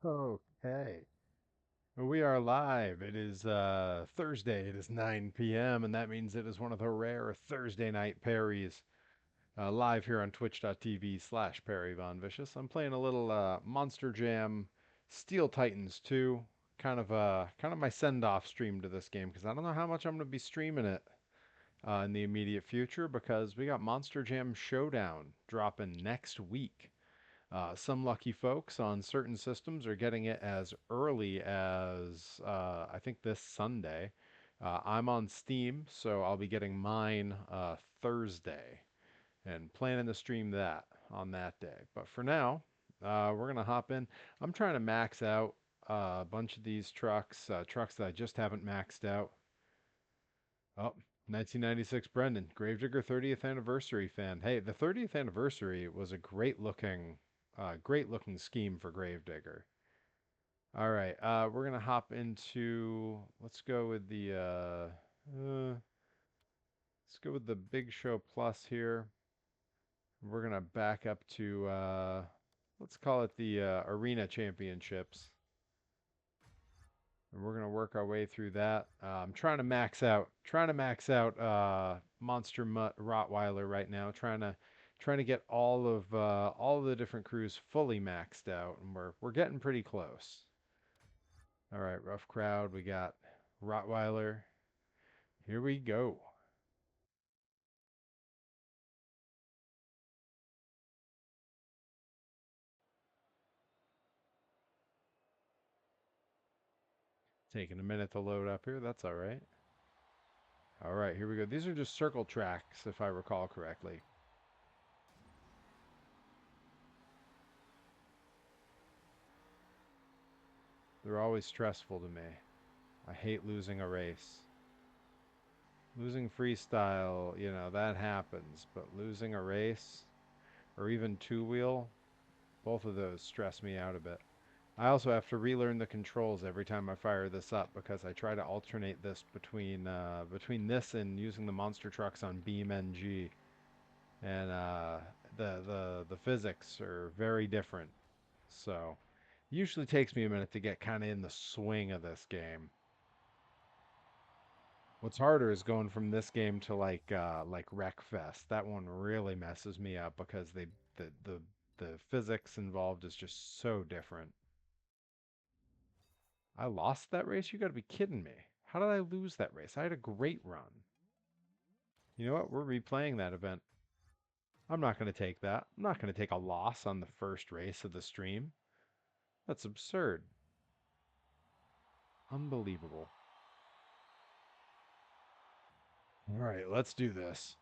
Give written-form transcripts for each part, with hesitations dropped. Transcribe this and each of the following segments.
Okay. We are live. It is Thursday. It is 9 p.m. and that means it is one of the rare Thursday night Perrys live here on twitch.tv/ Perry Von Vicious. I'm playing a little Monster Jam Steel Titans 2. Kind of my send-off stream to this game because I don't know how much I'm going to be streaming it in the immediate future because we got Monster Jam Showdown dropping next week. Some lucky folks on certain systems are getting it as early as I think this Sunday. I'm on Steam, so I'll be getting mine Thursday and planning to stream that on that day. But for now, we're gonna hop in. I'm trying to max out a bunch of these trucks, trucks that I just haven't maxed out. Oh, 1996 Brendan, Gravedigger 30th anniversary fan. Hey, the 30th anniversary was a great looking scheme for Gravedigger. All right, we're gonna hop into. Let's go with the Big Show Plus here. We're gonna back up to let's call it the Arena Championships, and we're gonna work our way through that. I'm trying to max out Monster Mutt Rottweiler right now. Trying to get all of the different crews fully maxed out, and we're getting pretty close. All right, rough crowd. We got Rottweiler. Here we go. Taking a minute to load up here. That's all right. All right, here we go. These are just circle tracks, if I recall correctly. They're always stressful to me. I hate losing a race. Losing freestyle, that happens, but losing a race or even two wheel, both of those stress me out a bit. I also have to relearn the controls every time I fire this up because I try to alternate this between this and using the monster trucks on Beam NG, and the physics are very different. So usually takes me a minute to get kind of in the swing of this game. What's harder is going from this game to like Wreckfest. That one really messes me up because the the the physics involved is just so different. I lost that race? You got to be kidding me. How did I lose that race? I had a great run. You know what? We're replaying that event. I'm not going to take that. I'm not going to take a loss on the first race of the stream. That's absurd. Unbelievable. All right, let's do this.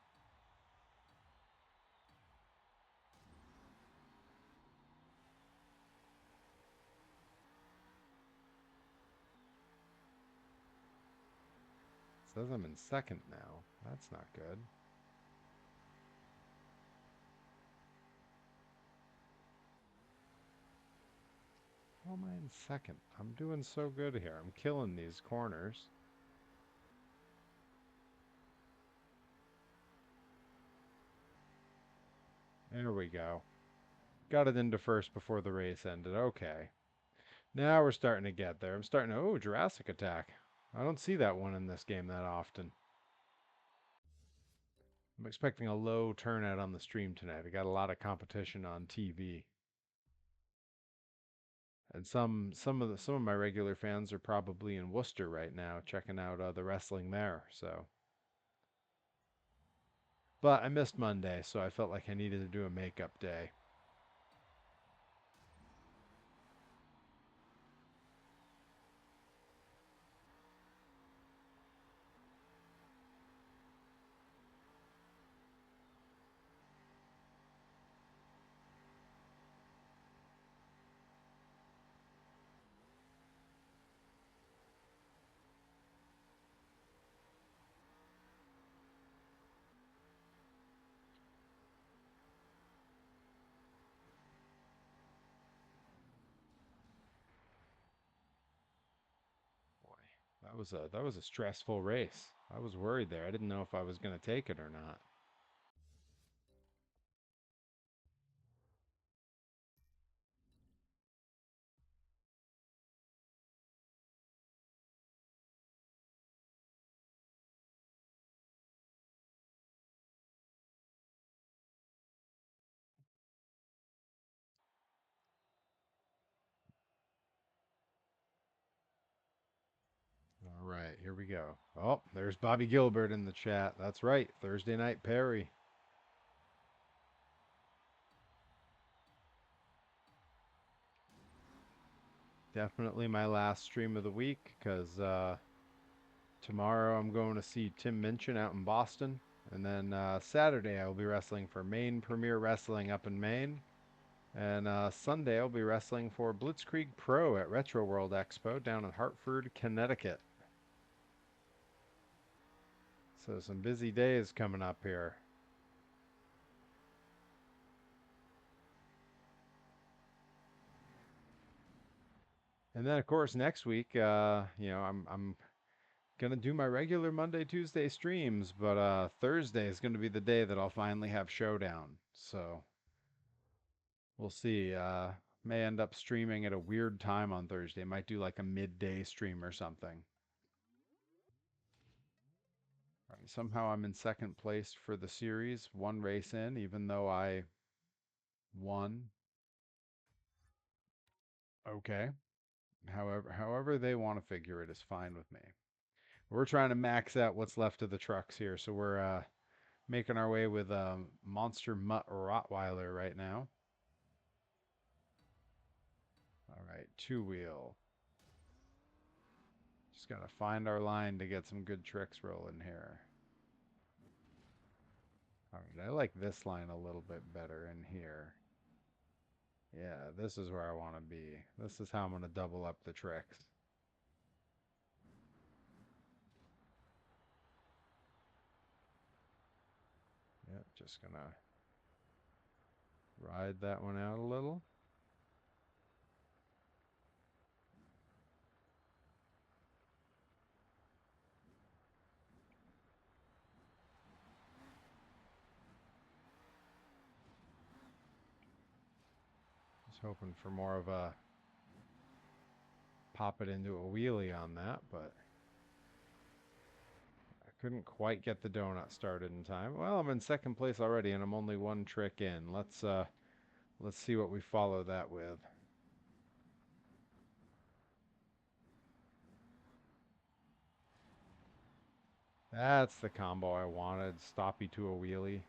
It says I'm in second now. That's not good. How am I in second? I'm doing so good here. I'm killing these corners. There we go. Got it into first before the race ended. Okay. Now we're starting to get there. I'm starting to... Oh, Jurassic Attack. I don't see that one in this game that often. I'm expecting a low turnout on the stream tonight. We got a lot of competition on TV. And some of my regular fans are probably in Worcester right now checking out the wrestling there. So, but I missed Monday, so I felt like I needed to do a makeup day. Boy, that was a stressful race. I was worried there. I didn't know if I was going to take it or not. here we go. Oh, there's Bobby Gilbert in the chat. That's right. Thursday Night Perry. Definitely my last stream of the week because tomorrow I'm going to see Tim Minchin out in Boston. And then Saturday I will be wrestling for Maine Premier Wrestling up in Maine. And Sunday I'll be wrestling for Blitzkrieg Pro at Retro World Expo down in Hartford, Connecticut. So some busy days coming up here. And then of course next week, I'm gonna do my regular Monday, Tuesday streams, but Thursday is gonna be the day that I'll finally have Showdown. So we'll see. May end up streaming at a weird time on Thursday. Might do like a midday stream or something. Right, somehow I'm in second place for the series, one race in, even though I won. Okay. However they want to figure it is fine with me. We're trying to max out what's left of the trucks here, so we're making our way with a Monster Mutt Rottweiler right now. All right, two wheel. Just gotta find our line to get some good tricks rolling here. All right, I like this line a little bit better in here. Yeah, this is where I want to be. This is how I'm gonna double up the tricks. Yep, just gonna ride that one out a little. Just hoping for more of a pop it into a wheelie on that, but I couldn't quite get the donut started in time. Well, I'm in second place already and I'm only one trick in. Let's see what we follow that with. That's the combo I wanted. Stoppy to a wheelie.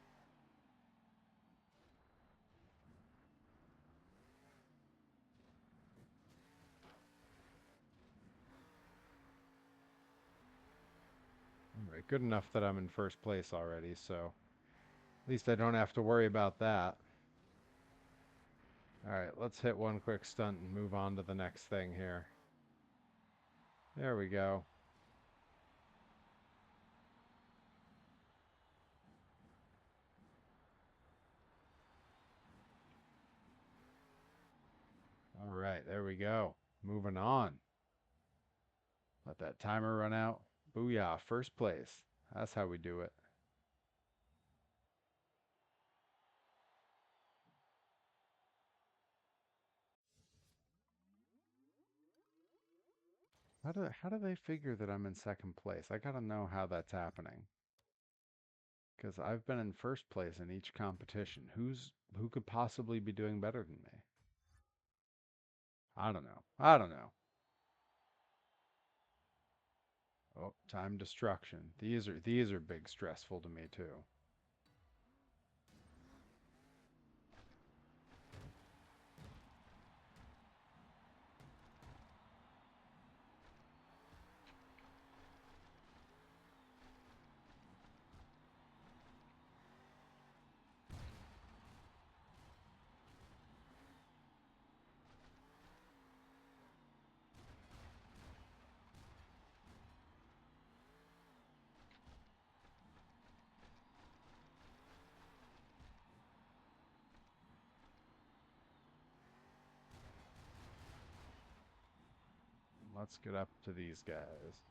All right, good enough that I'm in first place already, so at least I don't have to worry about that. All right, let's hit one quick stunt and move on to the next thing here. There we go. All right, there we go. Moving on. Let that timer run out. Booyah, first place. That's how we do it. How do they figure that I'm in second place? I gotta know how that's happening. Because I've been in first place in each competition. Who could possibly be doing better than me? I don't know. I don't know. Oh, time destruction. These are big stressful to me too. Let's get up to these guys.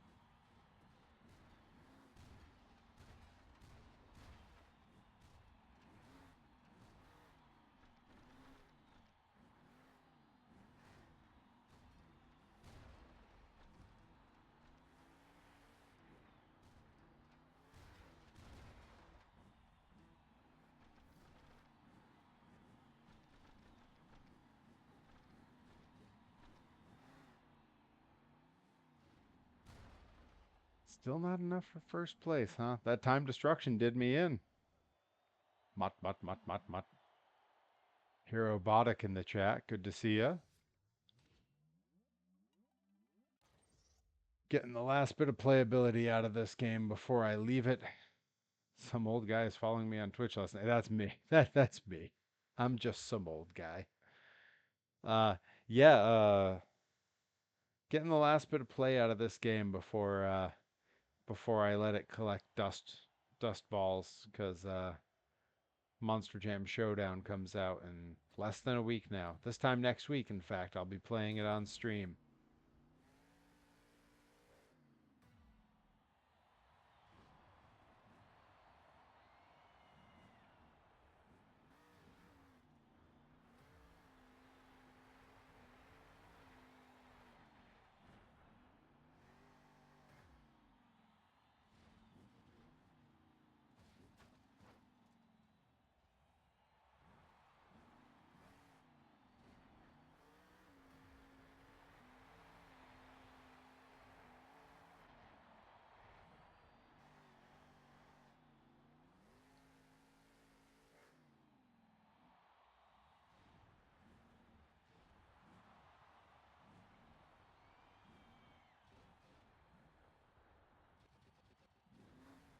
Still not enough for first place, huh? That time destruction did me in. Mutt, mutt, mutt, mutt, mutt. Hero Botic in the chat. Good to see ya. Getting the last bit of playability out of this game before I leave it. Some old guy is following me on Twitch last night. That's me. That's me. I'm just some old guy. Uh, yeah. Getting the last bit of play out of this game before I let it collect dust balls because Monster Jam Showdown comes out in less than a week now. This time next week, in fact, I'll be playing it on stream.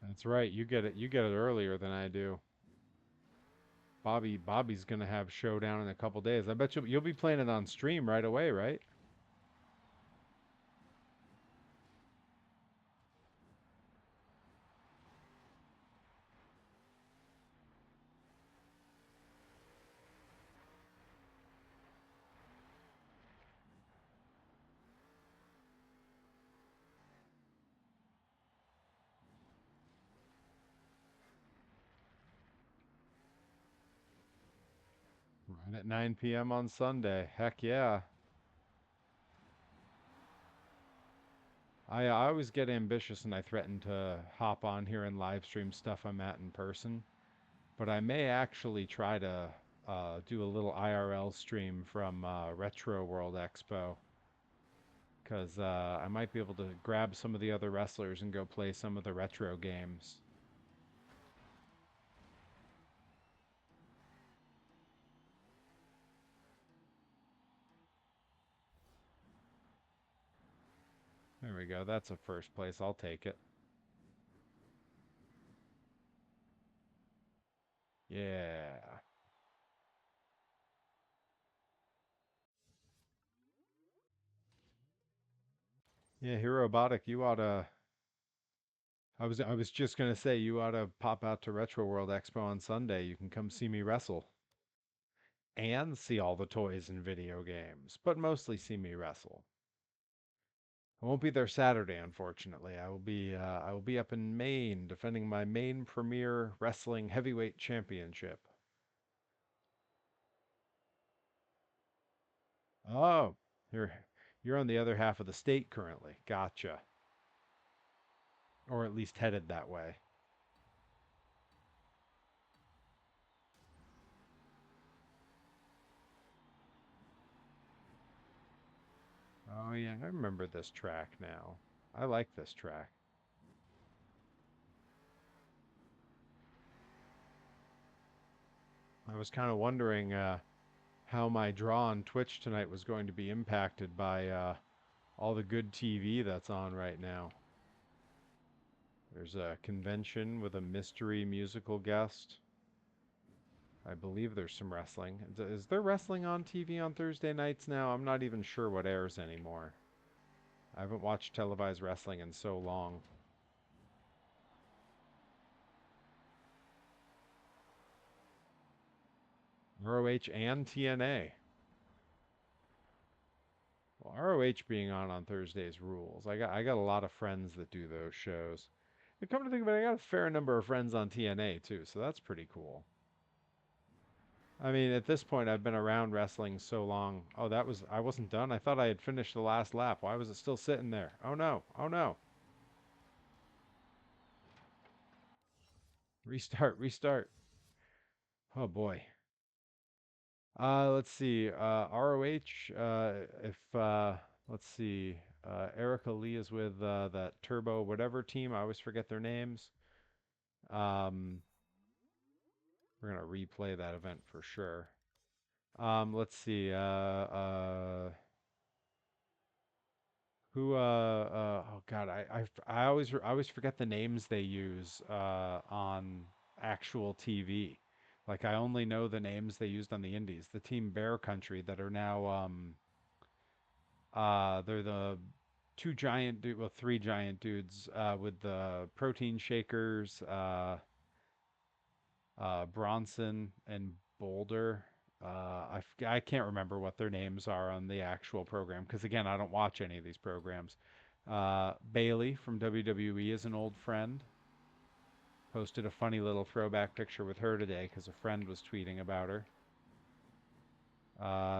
That's right. You get it. You get it earlier than I do. Bobby's gonna have Showdown in a couple days. I bet you'll be playing it on stream right away, right? Right at 9 p.m. on Sunday. Heck yeah. I always get ambitious and I threaten to hop on here and live stream stuff I'm at in person. But I may actually try to do a little IRL stream from Retro World Expo because I might be able to grab some of the other wrestlers and go play some of the retro games. There we go. That's a first place. I'll take it. Yeah. Yeah, Robotic, you ought to. I was just gonna say you ought to pop out to Retro World Expo on Sunday. You can come see me wrestle and see all the toys and video games, but mostly see me wrestle. I won't be there Saturday, unfortunately. I will be up in Maine defending my Maine Premier Wrestling Heavyweight Championship. Oh, you're on the other half of the state currently. Gotcha. Or at least headed that way. Oh yeah, I remember this track now. I like this track. I was kind of wondering how my draw on Twitch tonight was going to be impacted by all the good TV that's on right now. There's a convention with a mystery musical guest. I believe there's some wrestling. Is there wrestling on TV on Thursday nights now? I'm not even sure what airs anymore. I haven't watched televised wrestling in so long. ROH and TNA. Well, ROH being on Thursdays rules. I got a lot of friends that do those shows. And come to think of it, I got a fair number of friends on TNA too, so that's pretty cool. I mean, at this point, I've been around wrestling so long. Oh, I wasn't done. I thought I had finished the last lap. Why was it still sitting there? Oh no, oh no. Restart, restart. Oh boy. Let's see. ROH, if let's see. Erica Lee is with that Turbo whatever team. I always forget their names. Um, we're gonna replay that event for sure. Let's see. Who? Oh God, I always forget the names they use on actual TV. Like I only know the names they used on the Indies. The Team Bear Country that are now they're the well, three giant dudes with the protein shakers, Bronson and Boulder. I can't remember what their names are on the actual program because, again, I don't watch any of these programs. Bailey from WWE is an old friend. Posted a funny little throwback picture with her today because a friend was tweeting about her.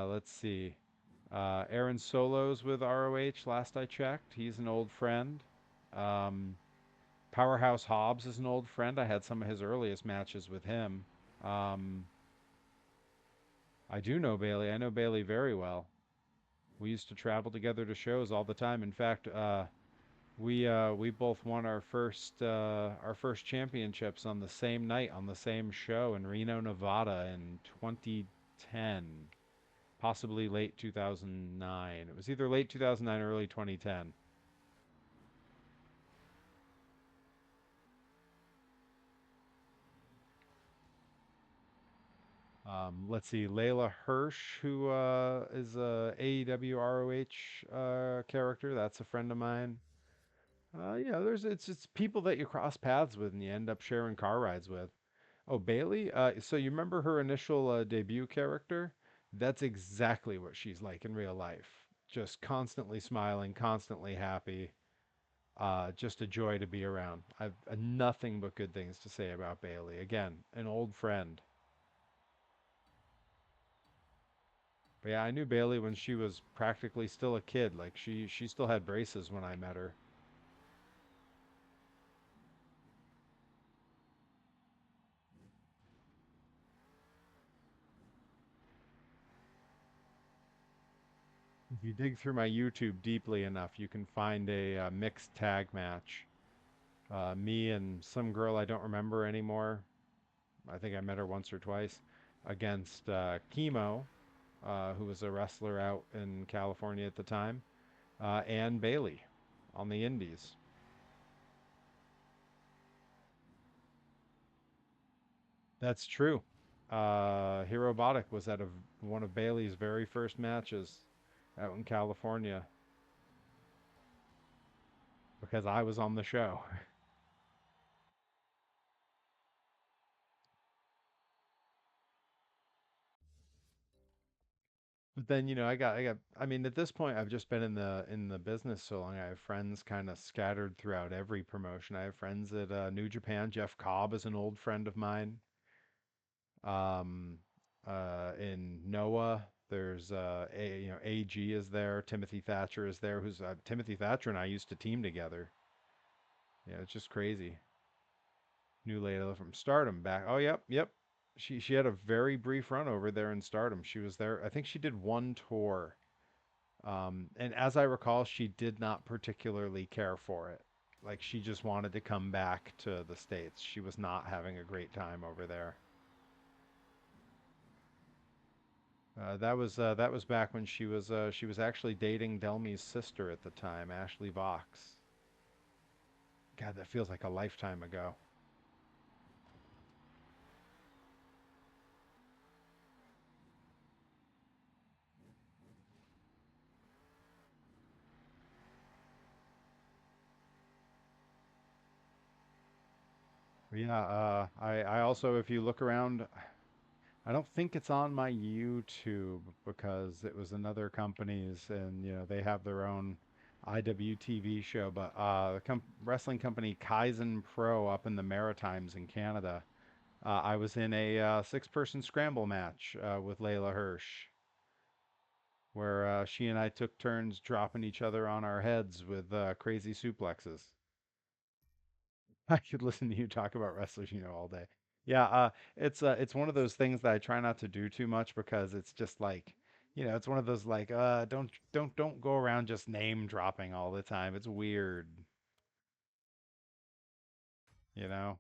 Let's see. Aaron Solos with ROH last I checked. He's an old friend. Um, Powerhouse Hobbs is an old friend. I had some of his earliest matches with him. Um, I do know Bailey. I know Bailey very well. We used to travel together to shows all the time. In fact, we both won our first championships on the same night on the same show in Reno, Nevada in 2010, possibly late 2009. It was either late 2009 or early 2010. Let's see, Layla Hirsch, who is a AEW ROH character. That's a friend of mine. Yeah, there's it's people that you cross paths with and you end up sharing car rides with. Oh, Bailey. So you remember her initial debut character? That's exactly what she's like in real life. Just constantly smiling, constantly happy. Just a joy to be around. I've nothing but good things to say about Bailey. Again, an old friend. But yeah, I knew Bailey when she was practically still a kid. Like she still had braces when I met her. If you dig through my YouTube deeply enough, you can find a mixed tag match. Me and some girl I don't remember anymore. I think I met her once or twice against Chemo, who was a wrestler out in California at the time, and Bailey on the Indies. That's true. Hirobotic was at one of Bailey's very first matches out in California because I was on the show. But then, I mean, at this point, I've just been in the business so long. I have friends kind of scattered throughout every promotion. I have friends at New Japan. Jeff Cobb is an old friend of mine. Um, in Noah, there's AG is there. Timothy Thatcher is there. Who's Timothy Thatcher and I used to team together. Yeah, it's just crazy. New Layla from Stardom back. Oh, yep, yep. She had a very brief run over there in Stardom. She was there. I think she did one tour. And as I recall, she did not particularly care for it. Like she just wanted to come back to the States. She was not having a great time over there. That was back when she was actually dating Delmi's sister at the time, Ashley Vox. God, that feels like a lifetime ago. Yeah, I also, if you look around, I don't think it's on my YouTube because it was another company's, and they have their own IWTV show. But the wrestling company Kaizen Pro up in the Maritimes in Canada. I was in a six-person scramble match with Layla Hirsch, where she and I took turns dropping each other on our heads with crazy suplexes. I could listen to you talk about wrestlers, all day. Yeah, it's one of those things that I try not to do too much because it's just like You know, it's one of those like, don't go around just name dropping all the time. It's weird, you know.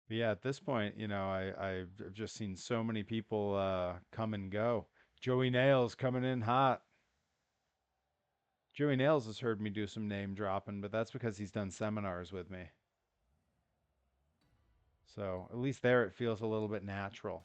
But yeah, at this point, you know, I've just seen so many people come and go. Joey Nails coming in hot. Joey Nails has heard me do some name dropping, but that's because he's done seminars with me. So at least there it feels a little bit natural.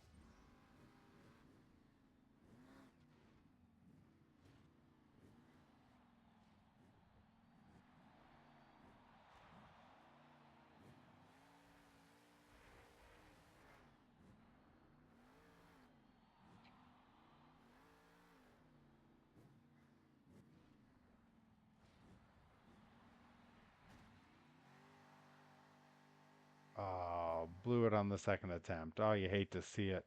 Oh, blew it on the second attempt. Oh, you hate to see it.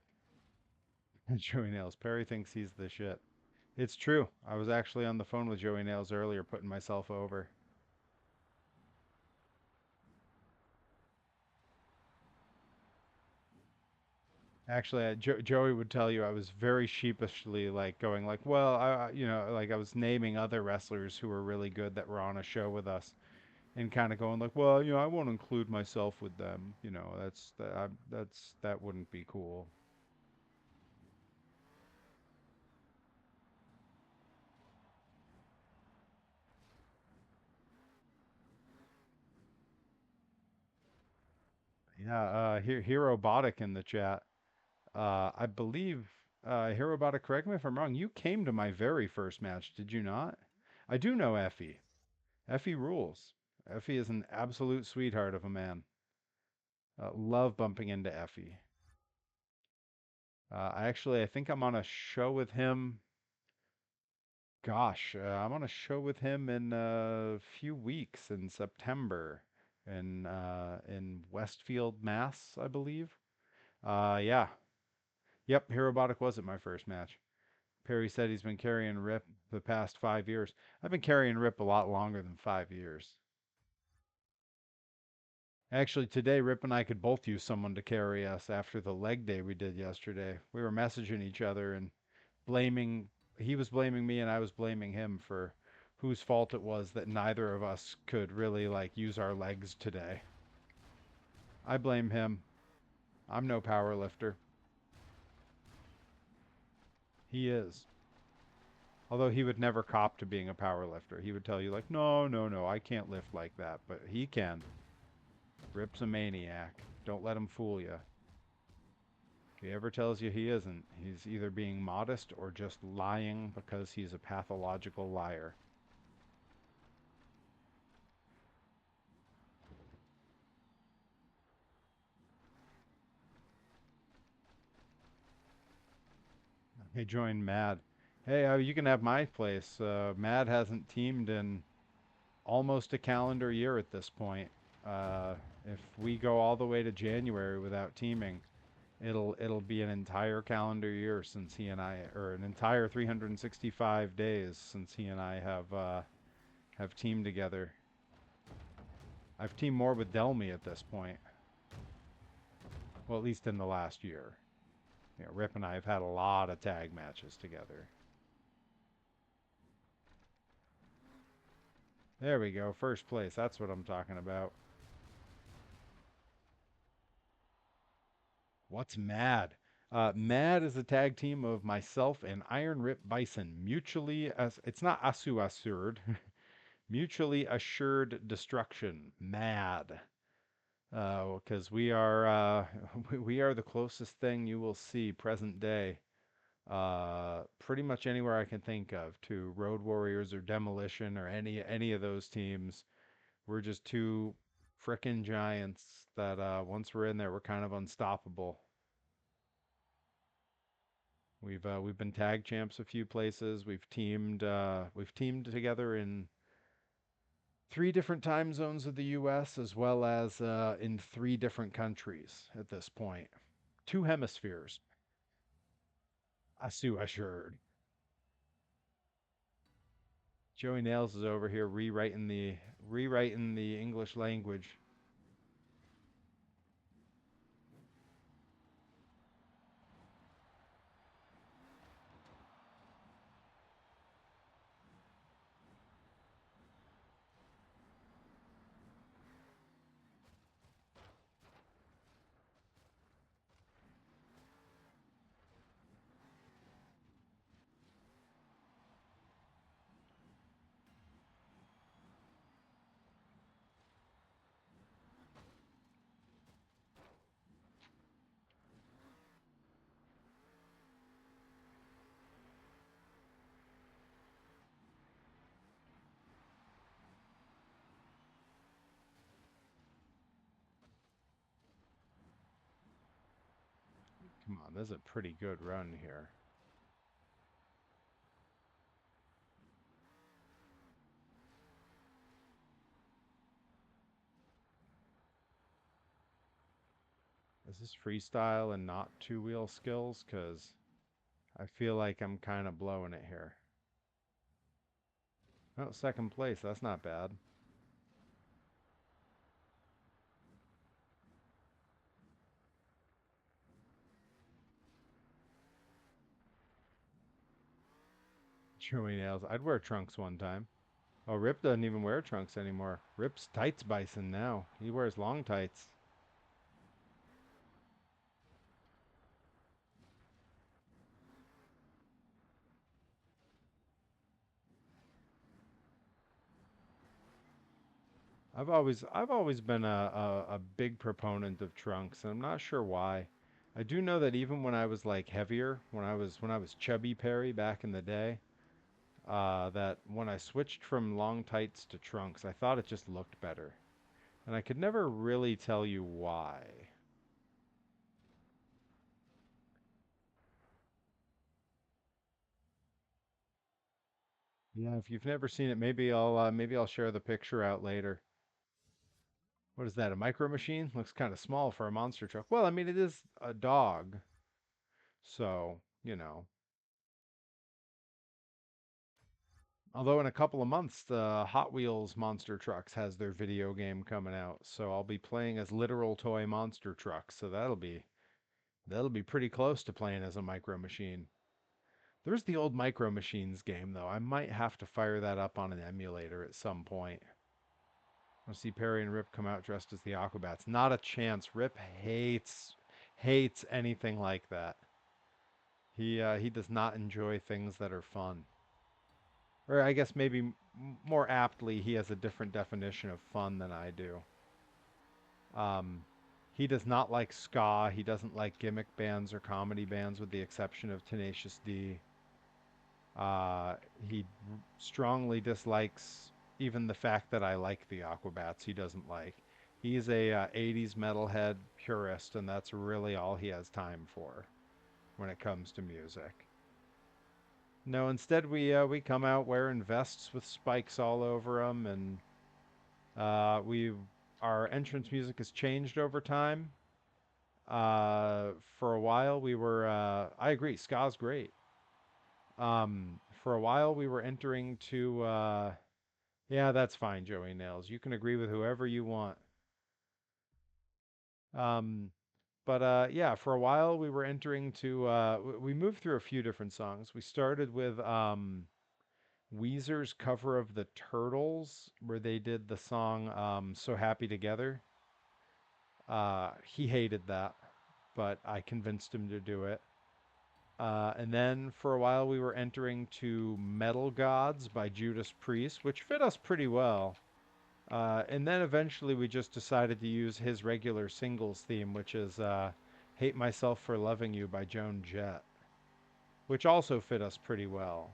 Joey Nails. Perry thinks he's the shit. It's true. I was actually on the phone with Joey Nails earlier, putting myself over. Actually, Joey would tell you I was very sheepishly like going like, well, you know, like I was naming other wrestlers who were really good that were on a show with us, and kind of going like, well, you know, I won't include myself with them. You know, that wouldn't be cool. Yeah, Hero Botic in the chat. I believe Hero Botic. Correct me if I'm wrong. You came to my very first match, did you not? I do know Effie. Effie rules. Effie is an absolute sweetheart of a man. Love bumping into Effie. I think I'm on a show with him. Gosh, I'm on a show with him in a few weeks in September in Westfield, Mass, I believe. Yeah. Yep, Herobotic was at my first match. Perry said he's been carrying Rip the past 5 years. I've been carrying Rip a lot longer than 5 years. Actually, today Rip and I could both use someone to carry us after the leg day we did yesterday. We were messaging each other and blaming, he was blaming me and I was blaming him for whose fault it was that neither of us could really like use our legs today. I blame him. I'm no power lifter. He is. Although he would never cop to being a power lifter. He would tell you like, no, no, no, I can't lift like that. But he can. Rip's a maniac. Don't let him fool you. If he ever tells you he isn't, he's either being modest or just lying because he's a pathological liar. He joined Mad. Hey, you can have my place. Mad hasn't teamed in almost a calendar year at this point. Uh, if we go all the way to January without teaming, it'll be an entire calendar year since he and I, or an entire 365 days since he and I have teamed together. I've teamed more with Delmy at this point. Well, at least in the last year. You know, Rip and I have had a lot of tag matches together. There we go, first place. That's what I'm talking about. What's Mad? Mad is a tag team of myself and Iron Rip Bison, mutually as it's not Asu Assured, mutually assured destruction. Mad, because we are we are the closest thing you will see present day, pretty much anywhere I can think of, to Road Warriors or Demolition or any of those teams. We're just two frickin' giants that once we're in there, we're kind of unstoppable. We've been tag champs a few places. We've teamed together in three different time zones of the U.S. as well as in three different countries at this point. Two hemispheres. Asu assured. Joey Nails is over here rewriting the English language. Come on, this is a pretty good run here. Is this freestyle and not two-wheel skills? Because I feel like I'm kind of blowing it here. Oh, second place. That's not bad. Chewy nails. I'd wear trunks one time. Oh, Rip doesn't even wear trunks anymore. Rip's tights bison now. He wears long tights. I've always been a big proponent of trunks, and I'm not sure why. I do know that even when I was like heavier, when I was chubby Perry back in the day, that when I switched from long tights to trunks, I thought it just looked better. And I could never really tell you why. Yeah, if you've never seen it, maybe I'll share the picture out later. What is that? A micro machine? Looks kind of small for a monster truck. Well, I mean it is a dog, so, you know. Although in a couple of months, the Hot Wheels Monster Trucks has their video game coming out, so I'll be playing as literal toy monster trucks. So that'll be pretty close to playing as a micro machine. There's the old Micro Machines game though. I might have to fire that up on an emulator at some point. I'll see Perry and Rip come out dressed as the Aquabats. Not a chance. Rip hates anything like that. He does not enjoy things that are fun. Or I guess maybe more aptly, he has a different definition of fun than I do. Um, he does not like ska. He doesn't like gimmick bands or comedy bands, with the exception of Tenacious D. He strongly dislikes even the fact that I like the Aquabats. He doesn't like. He's a 80s metalhead purist, and that's really all he has time for when it comes to music. No, instead we come out wearing vests with spikes all over them, and we our entrance music has changed over time. For a while we were I agree, ska's great. For a while we were entering to yeah, that's fine, Joey Nails. You can agree with whoever you want. Um, but yeah, for a while we were entering to we moved through a few different songs. We started with Weezer's cover of the Turtles, where they did the song "So Happy Together." He hated that, but I convinced him to do it. And then for a while we were entering to Metal Gods by Judas Priest, which fit us pretty well. And then eventually we just decided to use his regular singles theme, which is Hate Myself for Loving You by Joan Jett, which also fit us pretty well.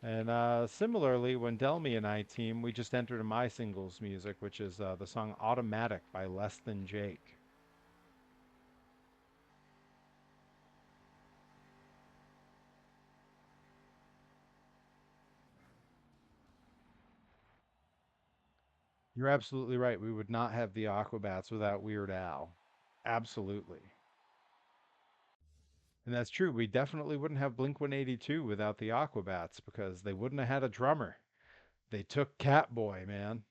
And similarly, when Delmy and I team, we just entered my singles music, which is the song Automatic by Less Than Jake. You're absolutely right. We would not have the Aquabats without Weird Al. Absolutely. And that's true. We definitely wouldn't have Blink 182 without the Aquabats because they wouldn't have had a drummer. They took Catboy, man.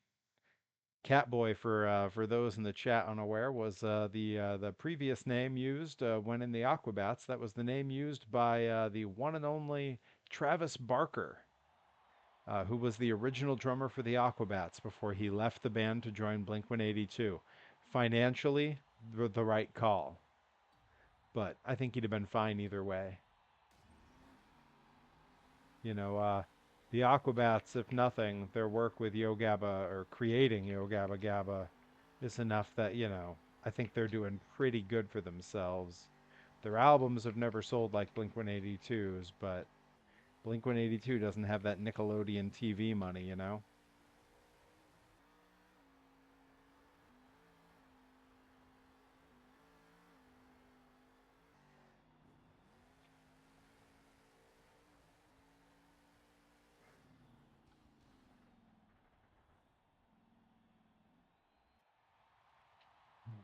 Catboy, for those in the chat unaware, was the previous name used when in the Aquabats. That was the name used by the one and only Travis Barker, who was the original drummer for the Aquabats before he left the band to join Blink 182. Financially, the right call, but I think he'd have been fine either way. You know, the Aquabats, if nothing, their work with Yo Gabba or creating Yo Gabba Gabba is enough that, I think they're doing pretty good for themselves. Their albums have never sold like Blink 182's, but Blink 182 doesn't have that Nickelodeon TV money.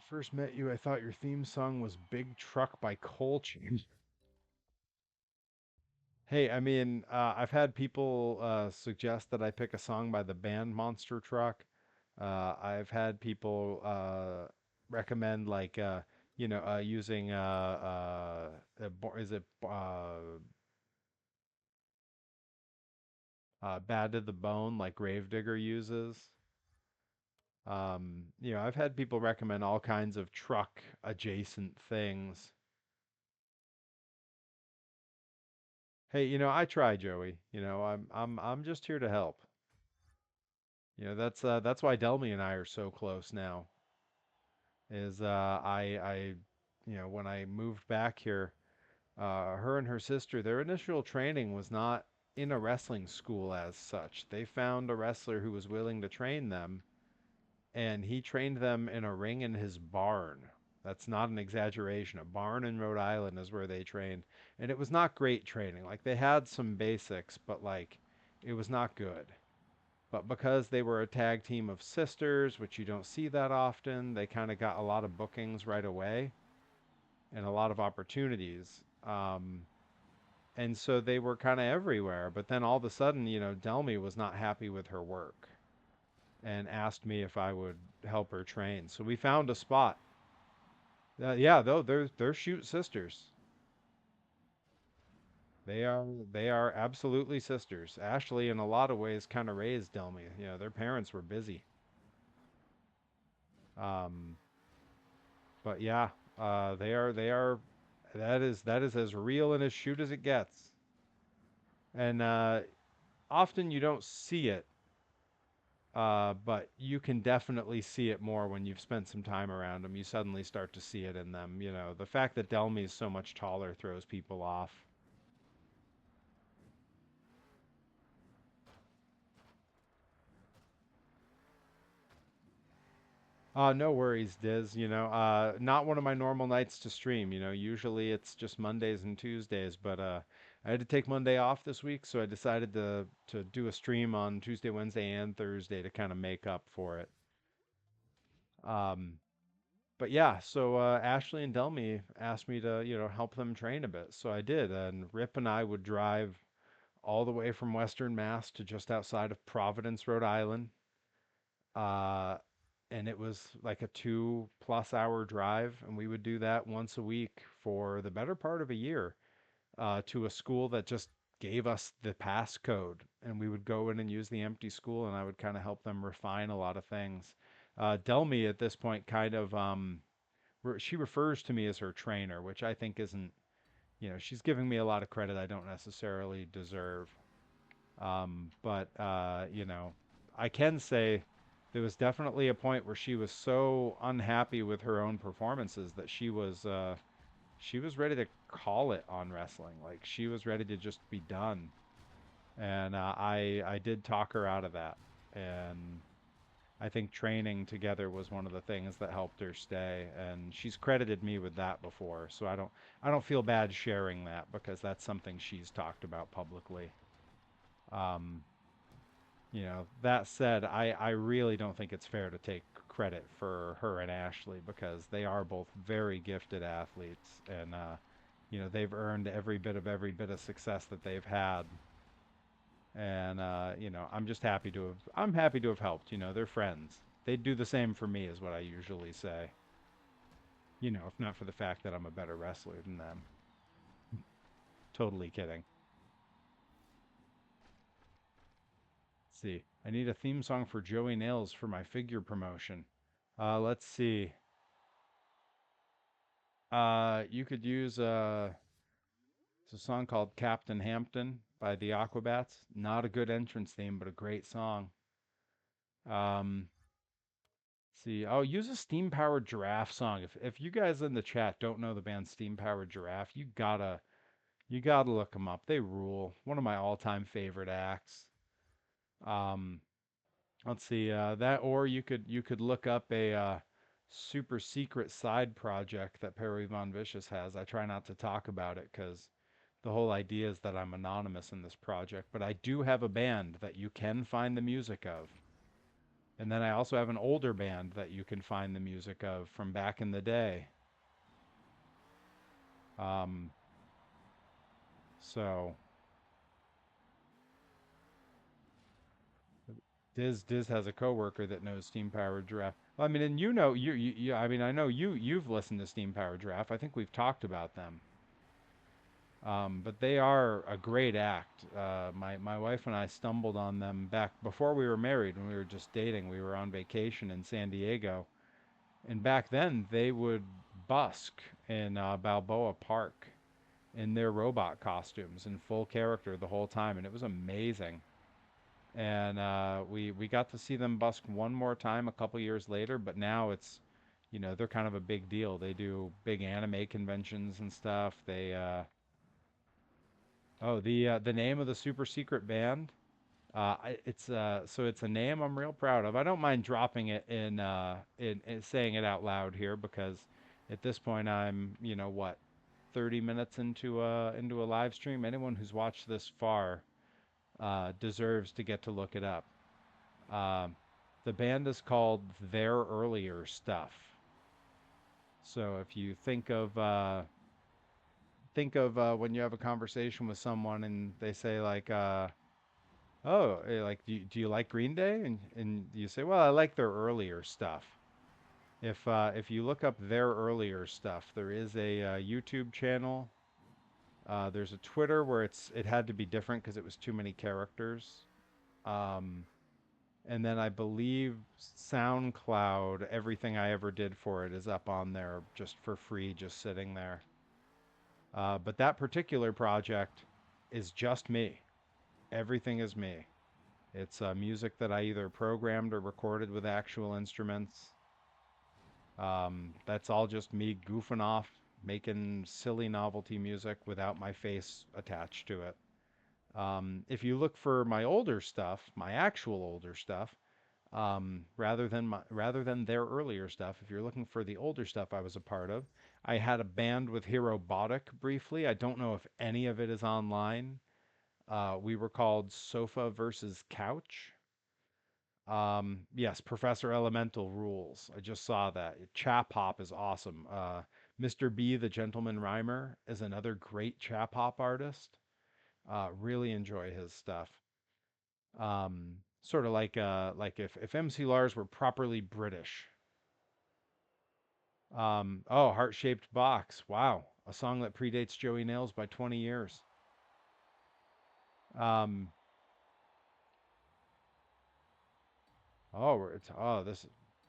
First met you, I thought your theme song was Big Truck by Coltrane. Hey, I mean, I've had people suggest that I pick a song by the band Monster Truck. I've had people recommend using is it Bad to the Bone like Gravedigger uses. I've had people recommend all kinds of truck adjacent things. Hey, I try, Joey. I'm just here to help. That's why Delmy and I are so close now. Is I when I moved back here, her and her sister, their initial training was not in a wrestling school as such. They found a wrestler who was willing to train them, and he trained them in a ring in his barn. That's not an exaggeration. A barn in Rhode Island is where they trained, and it was not great training. Like they had some basics, but like it was not good. But because they were a tag team of sisters, which you don't see that often, they kind of got a lot of bookings right away and a lot of opportunities. And so they were kind of everywhere. But then all of a sudden, Delmy was not happy with her work and asked me if I would help her train. So we found a spot. Yeah, though they're shoot sisters. They are absolutely sisters. Ashley, in a lot of ways, kind of raised Delmy. Their parents were busy. Um, But yeah, they are that is as real and as shoot as it gets. And often you don't see it, but you can definitely see it more when you've spent some time around them. You suddenly start to see it in them. The fact that Delmy is so much taller throws people off. No worries, Diz. Not one of my normal nights to stream. Usually it's just Mondays and Tuesdays, but I had to take Monday off this week, so I decided to do a stream on Tuesday, Wednesday, and Thursday to kind of make up for it. Um, but yeah, so Ashley and Delmy asked me to, help them train a bit, so I did. And Rip and I would drive all the way from Western Mass to just outside of Providence, Rhode Island. Uh, and it was like a 2+ hour drive, and we would do that once a week for the better part of a year, to a school that just gave us the passcode, and we would go in and use the empty school, and I would kind of help them refine a lot of things. Delmy at this point kind of she refers to me as her trainer, which I think isn't, she's giving me a lot of credit I don't necessarily deserve. But I can say there was definitely a point where she was so unhappy with her own performances that she was ready to call it on wrestling. Like she was ready to just be done. And I did talk her out of that. And I think training together was one of the things that helped her stay. And she's credited me with that before, so I don't feel bad sharing that because that's something she's talked about publicly. Um, that said, I really don't think it's fair to take credit for her and Ashley because they are both very gifted athletes, and they've earned every bit of success that they've had. And I'm happy to have helped. They're friends. They'd do the same for me, is what I usually say. If not for the fact that I'm a better wrestler than them. Totally kidding. Let's see. I need a theme song for Joey Nails for my figure promotion. Let's see. You could use it's a song called Captain Hampton by the Aquabats. Not a good entrance theme, but a great song. Um, see, oh, use a steam powered giraffe song. If you guys in the chat don't know the band Steam Powered Giraffe, you gotta look them up. They rule. One of my all time favorite acts. Um, let's see, that or you could look up a super secret side project that Perry Von Vicious has. I try not to talk about it because the whole idea is that I'm anonymous in this project, but I do have a band that you can find the music of. And then I also have an older band that you can find the music of from back in the day. Um, so Diz has a coworker that knows Steam Powered Giraffe. Well, I mean, and you know, I mean, I know you've listened to Steam Powered Giraffe. I think we've talked about them. But they are a great act. My wife and I stumbled on them back before we were married when we were just dating. We were on vacation in San Diego, and back then they would busk in Balboa Park in their robot costumes in full character the whole time, and it was amazing. And we got to see them busk one more time a couple years later, but now it's, they're kind of a big deal. They do big anime conventions and stuff. The name of the super secret band. It's a name I'm real proud of. I don't mind dropping it in saying it out loud here because at this point I'm, 30 minutes into a live stream. Anyone who's watched this far deserves to get to look it up. Um, the band is called Their Earlier Stuff. So if you think of when you have a conversation with someone and they say like, "Oh, like do you like Green Day?" and you say, "Well, I like their earlier stuff." If you look up their earlier stuff, there is a YouTube channel. There's a Twitter where it had to be different because it was too many characters. Um, and then I believe SoundCloud, everything I ever did for it is up on there just for free, just sitting there. But that particular project is just me. Everything is me. It's music that I either programmed or recorded with actual instruments. That's all just me goofing off, making silly novelty music without my face attached to it. If you look for my older stuff, my actual older stuff, rather than their earlier stuff, if you're looking for the older stuff I was a part of, I had a band with Herobotic briefly. I don't know if any of it is online. We were called Sofa versus Couch. Yes, Professor Elemental rules. I just saw that. Chap Hop is awesome. Mr. B, the Gentleman Rhymer, is another great chap hop artist. Really enjoy his stuff. Sort of like if MC Lars were properly British. Heart Shaped Box. Wow, a song that predates Joey Nails by 20 years. Um, this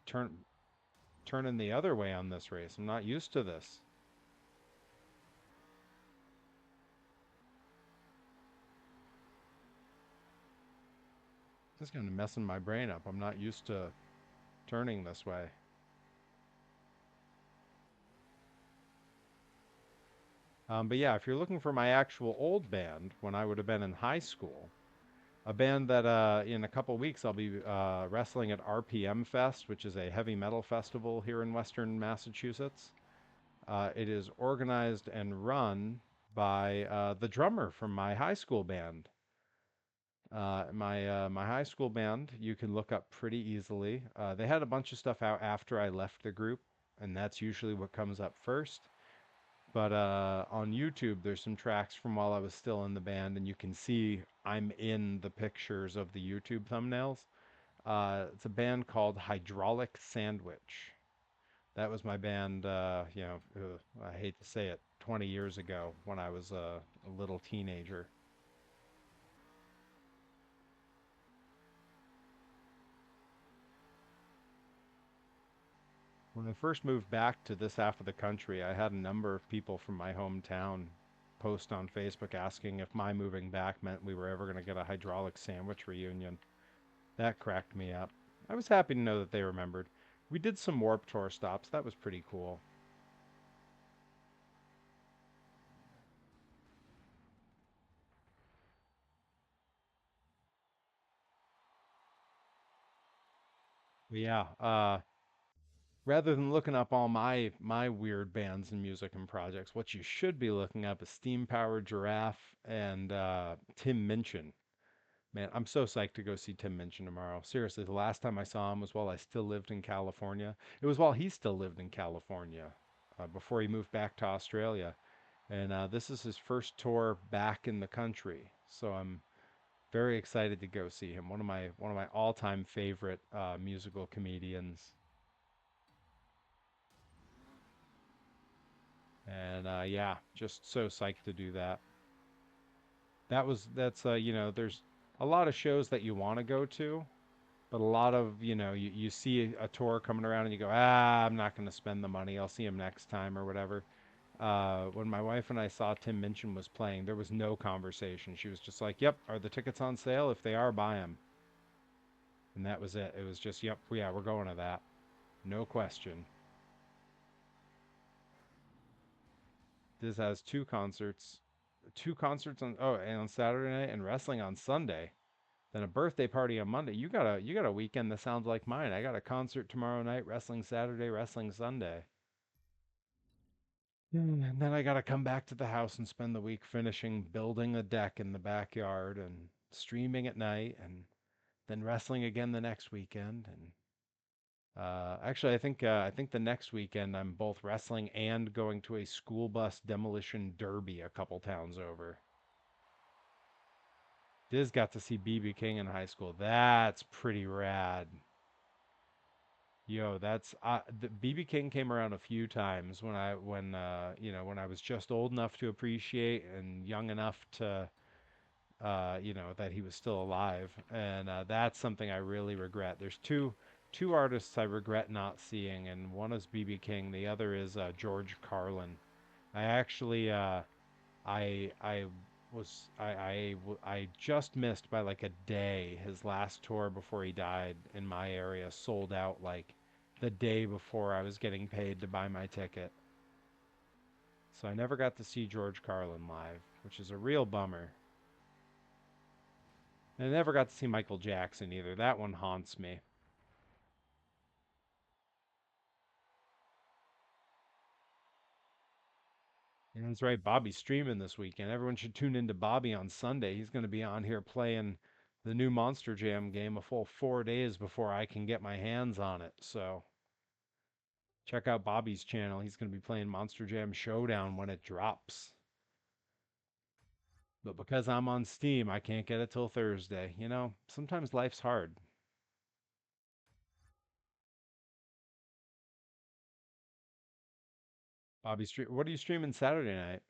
turn turning the other way on this race. I'm not used to this. This is kind of messing my brain up. I'm not used to turning this way. But yeah, if you're looking for my actual old band when I would have been in high school, a band that in a couple weeks I'll be wrestling at RPM Fest, which is a heavy metal festival here in Western Massachusetts. It is organized and run by the drummer from my high school band. My high school band you can look up pretty easily. They had a bunch of stuff out after I left the group, and that's usually what comes up first. But on YouTube, there's some tracks from while I was still in the band, and you can see I'm in the pictures of the YouTube thumbnails. It's a band called Hydraulic Sandwich. That was my band, I hate to say it, 20 years ago when I was a little teenager. When I first moved back to this half of the country, I had a number of people from my hometown post on Facebook asking if my moving back meant we were ever going to get a hydraulic sandwich reunion. That cracked me up. I was happy to know that they remembered. We did some Warp Tour stops. That was pretty cool. But yeah, rather than looking up all my weird bands and music and projects, what you should be looking up is Steam Powered Giraffe and Tim Minchin. Man, I'm so psyched to go see Tim Minchin tomorrow. Seriously, the last time I saw him was while I still lived in California. It was while he still lived in California, before he moved back to Australia. And this is his first tour back in the country. So I'm very excited to go see him. One of my all-time favorite musical comedians. And yeah, just so psyched to do that. That's there's a lot of shows that you want to go to, but a lot of, you see a tour coming around and you go, I'm not going to spend the money. I'll see him next time or whatever. When my wife and I saw Tim Minchin was playing, there was no conversation. She was just like, "Yep, are the tickets on sale? If they are, buy them." And that was it. It was just, "Yep, yeah, we're going to that." No question. This has two concerts and on Saturday night and wrestling on Sunday. Then a birthday party on Monday. You got a weekend that sounds like mine. I got a concert tomorrow night, wrestling Saturday, wrestling Sunday. Yeah, and then I got to come back to the house and spend the week finishing building a deck in the backyard and streaming at night and then wrestling again the next weekend. And actually, I think the next weekend I'm both wrestling and going to a school bus demolition derby a couple towns over. Diz got to see BB King in high school. That's pretty rad. Yo, that's the BB King came around a few times when I was just old enough to appreciate and young enough to that he was still alive, and that's something I really regret. There's two artists I regret not seeing, and one is BB King, the other is George Carlin. I actually I was I just missed by like a day his last tour before he died in my area sold out like the day before I was getting paid to buy my ticket. So I never got to see George Carlin live, which is a real bummer. And I never got to see Michael Jackson either. That one haunts me. And that's right, Bobby's streaming this weekend. Everyone should tune into Bobby on Sunday. He's going to be on here playing the new Monster Jam game a full 4 days before I can get my hands on it. So check out Bobby's channel. He's going to be playing Monster Jam Showdown when it drops. But because I'm on Steam, I can't get it till Thursday. Sometimes life's hard. Bobby stream. What are you streaming Saturday night?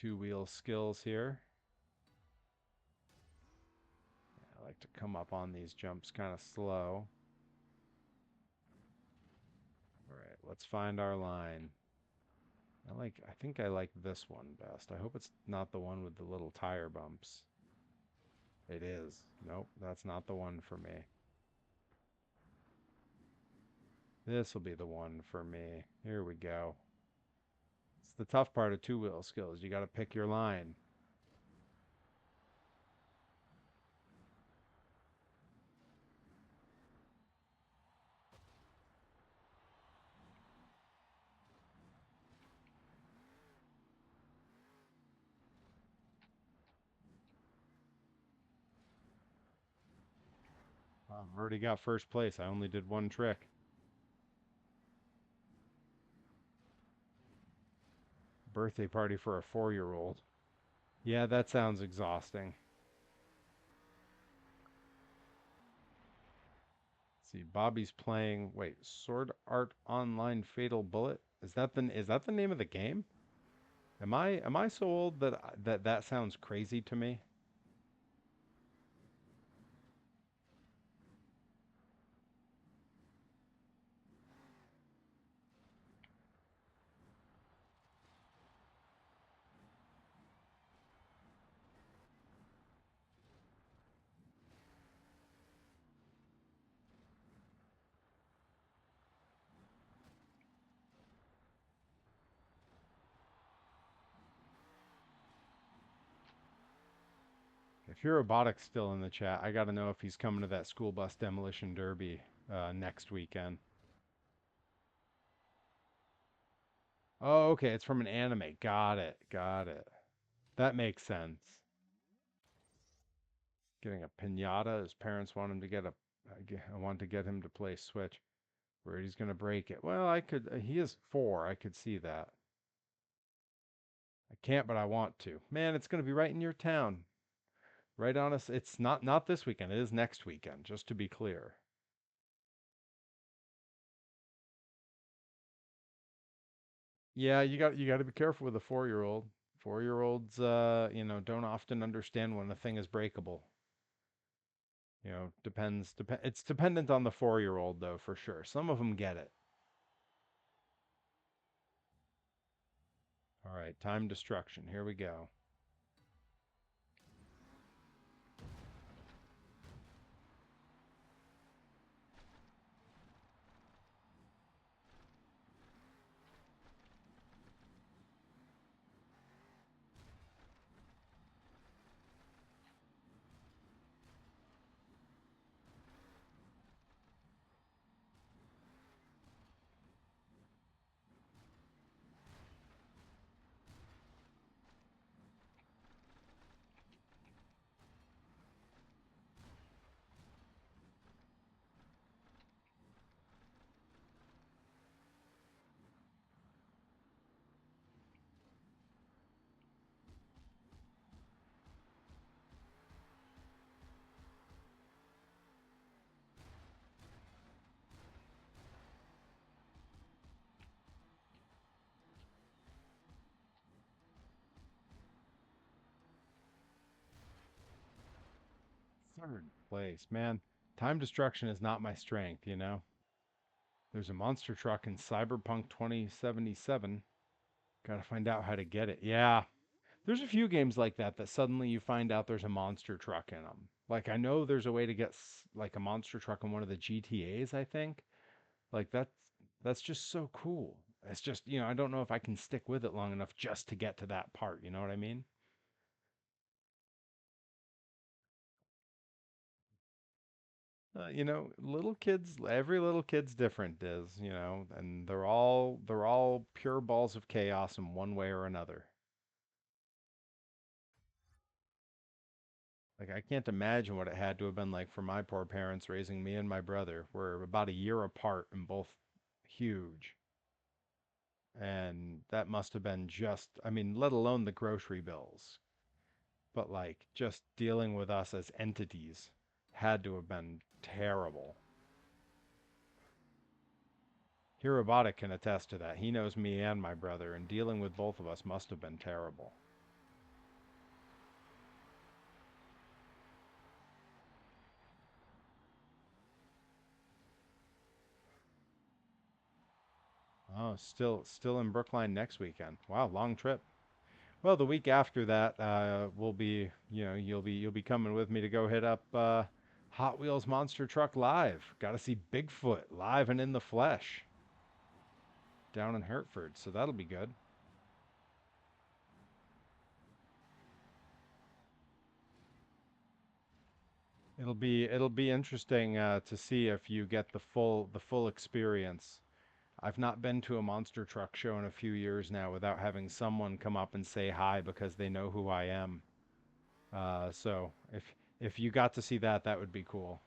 Two wheel skills here. I like to come up on these jumps kind of slow. All right, let's find our line. I think I like this one best. I hope it's not the one with the little tire bumps. It is. Nope, that's not the one for me. This will be the one for me. Here we go. It's the tough part of two wheel skills. You got to pick your line. I've already got first place. I only did one trick. Birthday party for a 4-year-old. Yeah, that sounds exhausting. Let's see, Bobby's playing. Wait, Sword Art Online Fatal Bullet. Is that the name of the game? Am I so old that sounds crazy to me? If your robotic's still in the chat, I got to know if he's coming to that school bus demolition derby next weekend. Oh, okay, it's from an anime. Got it. Got it. That makes sense. Getting a piñata. His parents want him to get a. Want to get him to play Switch, where he's gonna break it. Well, I could. He is 4. I could see that. I can't, but I want to. Man, it's gonna be right in your town. Right on us. It's not this weekend. It is next weekend. Just to be clear. Yeah, you got to be careful with a 4-year-old. 4-year-olds, don't often understand when a thing is breakable. It's dependent on the 4-year-old though, for sure. Some of them get it. All right, time destruction. Here we go. Third place, man. Time destruction is not my strength. There's a monster truck in Cyberpunk 2077. Gotta find out how to get it. Yeah, there's a few games like that that suddenly you find out there's a monster truck in them. Like I know there's a way to get like a monster truck in one of the GTA's, I think. Like that's just so cool. It's just, I don't know if I can stick with it long enough just to get to that part, you know what I mean? Little kids, every little kid's different, and they're all pure balls of chaos in one way or another. Like I can't imagine what it had to have been like for my poor parents raising me and my brother. We're about a year apart and both huge. And that must have been just, I mean, let alone the grocery bills, but like just dealing with us as entities had to have been terrible. Hirobata can attest to that. He knows me and my brother, and dealing with both of us must have been terrible. Oh, still in Brookline next weekend. Wow, long trip. Well, the week after that, we'll be, you'll be coming with me to go hit up Hot Wheels Monster Truck Live. Got to see Bigfoot live and in the flesh down in Hertford, so that'll be good. It'll be interesting to see if you get the full experience. I've not been to a monster truck show in a few years now without having someone come up and say hi because they know who I am. So if you got to see that, that would be cool.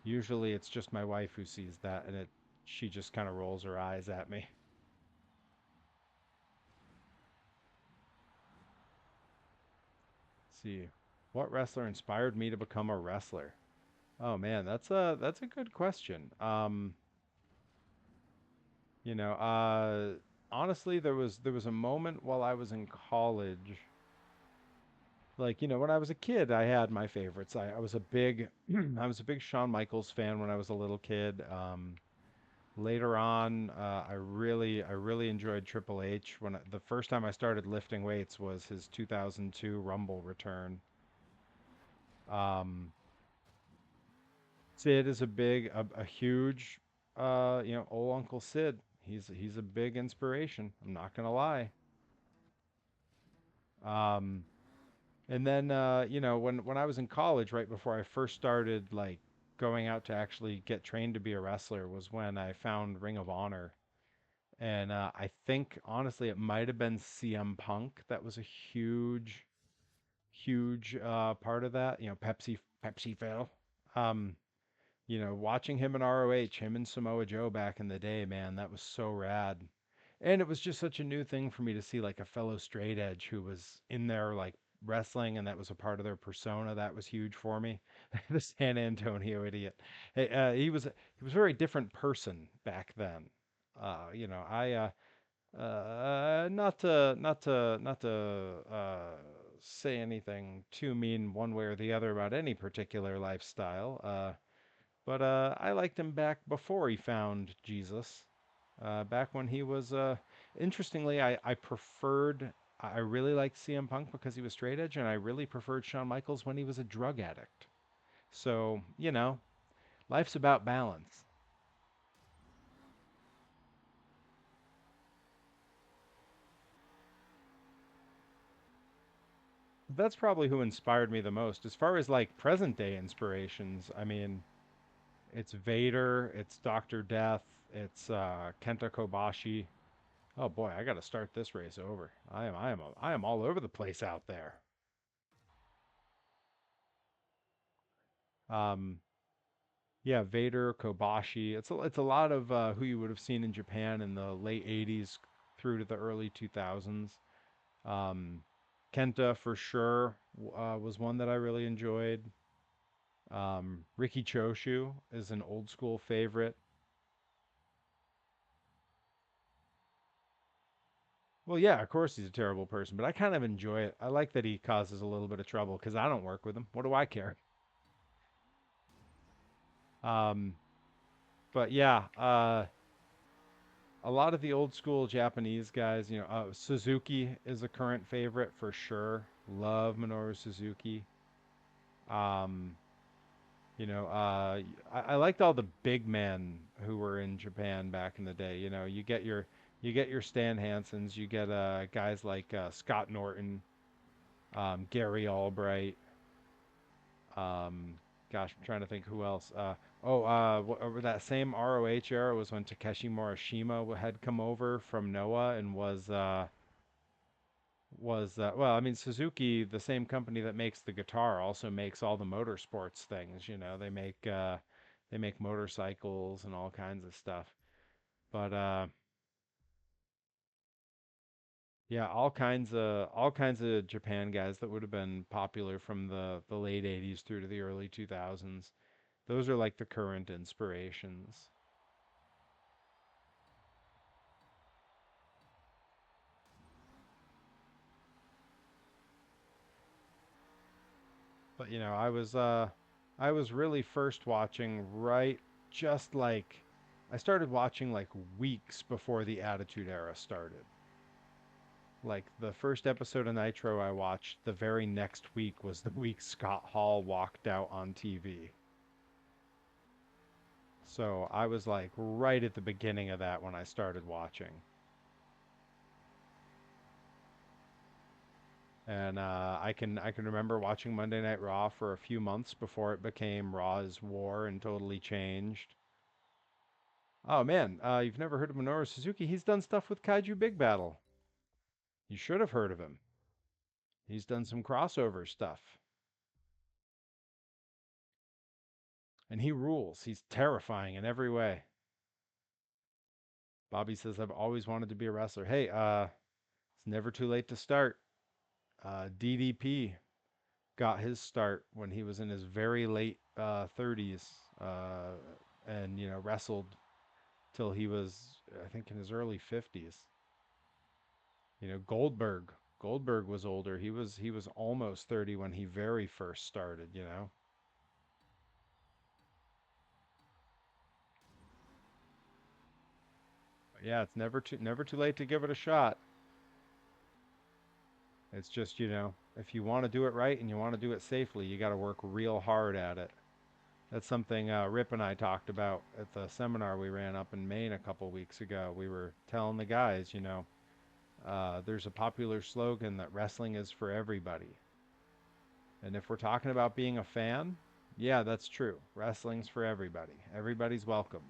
Usually it's just my wife who sees that, and she just kind of rolls her eyes at me. Let's see, what wrestler inspired me to become a wrestler? Oh man, that's a good question. You know, uh, honestly, there was a moment while I was in college. Like, when I was a kid, I had my favorites. I was a big I was a big Shawn Michaels fan when I was a little kid. Later on, I really enjoyed Triple H. The first time I started lifting weights was his 2002 Rumble return. Um, Sid is a huge, old Uncle Sid. He's a big inspiration. I'm not gonna lie. Um, And then, when I was in college, right before I first started like going out to actually get trained to be a wrestler, was when I found Ring of Honor, And I think honestly it might have been CM Punk that was a huge part of that. You know, Pepsi Phil. Um, watching him in ROH, him and Samoa Joe back in the day, man, that was so rad. And it was just such a new thing for me to see like a fellow straight edge who was in there like wrestling and that was a part of their persona. That was huge for me. The San Antonio idiot. He was a very different person back then. I not to say anything too mean one way or the other about any particular lifestyle. But I liked him back before he found Jesus. Back when he was, interestingly, I preferred, I really liked CM Punk because he was straight edge, and I really preferred Shawn Michaels when he was a drug addict. So, life's about balance. That's probably who inspired me the most. As far as like present day inspirations, I mean, it's Vader, it's Dr. Death, it's Kenta Kobashi. Oh boy, I got to start this race over. I am all over the place out there. Um, yeah, Vader, Kobashi. It's a lot of who you would have seen in Japan in the late '80s through to the early 2000s. Um, Kenta for sure was one that I really enjoyed. Riki Choshu is an old school favorite. Well, yeah, of course he's a terrible person, but I kind of enjoy it. I like that he causes a little bit of trouble because I don't work with him. What do I care? Um, but yeah, a lot of the old school Japanese guys, Suzuki is a current favorite for sure. Love Minoru Suzuki. Um, I liked all the big men who were in Japan back in the day. You get your Stan Hansens, you get guys like Scott Norton, Gary Albright. Um, gosh, I'm trying to think who else. That same ROH era was when Takeshi Morishima had come over from Noah and was well, I mean Suzuki, the same company that makes the guitar, also makes all the motorsports things. They make motorcycles and all kinds of stuff. But yeah, all kinds of Japan guys that would have been popular from the late '80s through to the early 2000s. Those are like the current inspirations. But I was really first watching right just like I started watching like weeks before the Attitude Era started. Like the first episode of Nitro I watched the very next week was the week Scott Hall walked out on TV. So I was like right at the beginning of that when I started watching. And I can remember watching Monday Night Raw for a few months before it became Raw is War and totally changed. Oh man, you've never heard of Minoru Suzuki? He's done stuff with Kaiju Big Battle. You should have heard of him. He's done some crossover stuff, and he rules. He's terrifying in every way. Bobby says, "I've always wanted to be a wrestler." Hey, it's never too late to start. DDP got his start when he was in his very late 30s, and wrestled till he was, I think, in his early 50s. Goldberg was older. He was almost 30 when he very first started. But yeah, it's never too late to give it a shot. It's just, if you want to do it right and you want to do it safely, you got to work real hard at it. That's something Rip and I talked about at the seminar we ran up in Maine a couple weeks ago. We were telling the guys, there's a popular slogan that wrestling is for everybody. And if we're talking about being a fan, yeah, that's true. Wrestling's for everybody. Everybody's welcome.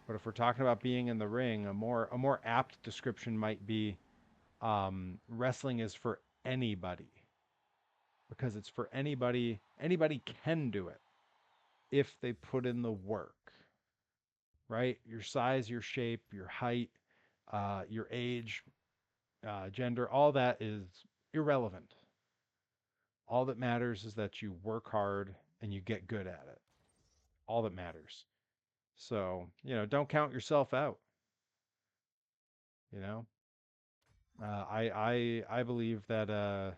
But if we're talking about being in the ring, a more apt description might be wrestling is for anybody because it's for anybody. Anybody can do it if they put in the work, right? Your size, your shape, your height, your age, gender, all that is irrelevant. All that matters is that you work hard and you get good at it. All that matters. So, don't count yourself out, you know? I believe that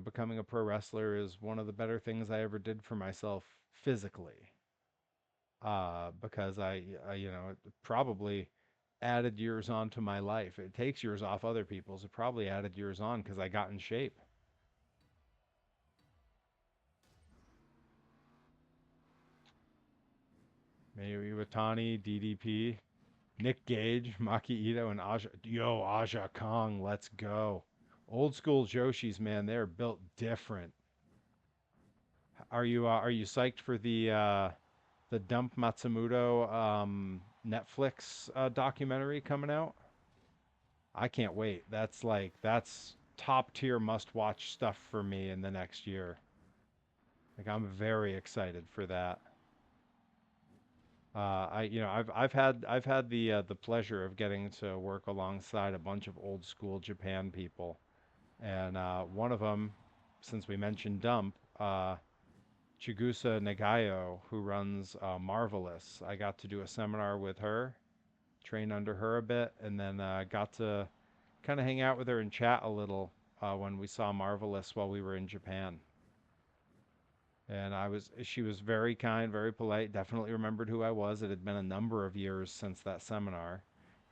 becoming a pro wrestler is one of the better things I ever did for myself physically. Because it probably added years onto my life. It takes years off other people's. It probably added years on because I got in shape. Maybe Watani, DDP, Nick Gage, Maki Ito, and Aja Kong. Let's go. Old school Joshis, man, they're built different. Are you psyched for the Dump Matsumoto Netflix documentary coming out? I can't wait. That's top tier must watch stuff for me in the next year. Like I'm very excited for that. I've had the pleasure of getting to work alongside a bunch of old school Japan people, and one of them, since we mentioned Dump, Chigusa Nagayo, who runs Marvelous. I got to do a seminar with her, train under her a bit, and then got to kind of hang out with her and chat a little when we saw Marvelous while we were in Japan. And she was very kind, very polite, definitely remembered who I was. It had been a number of years since that seminar.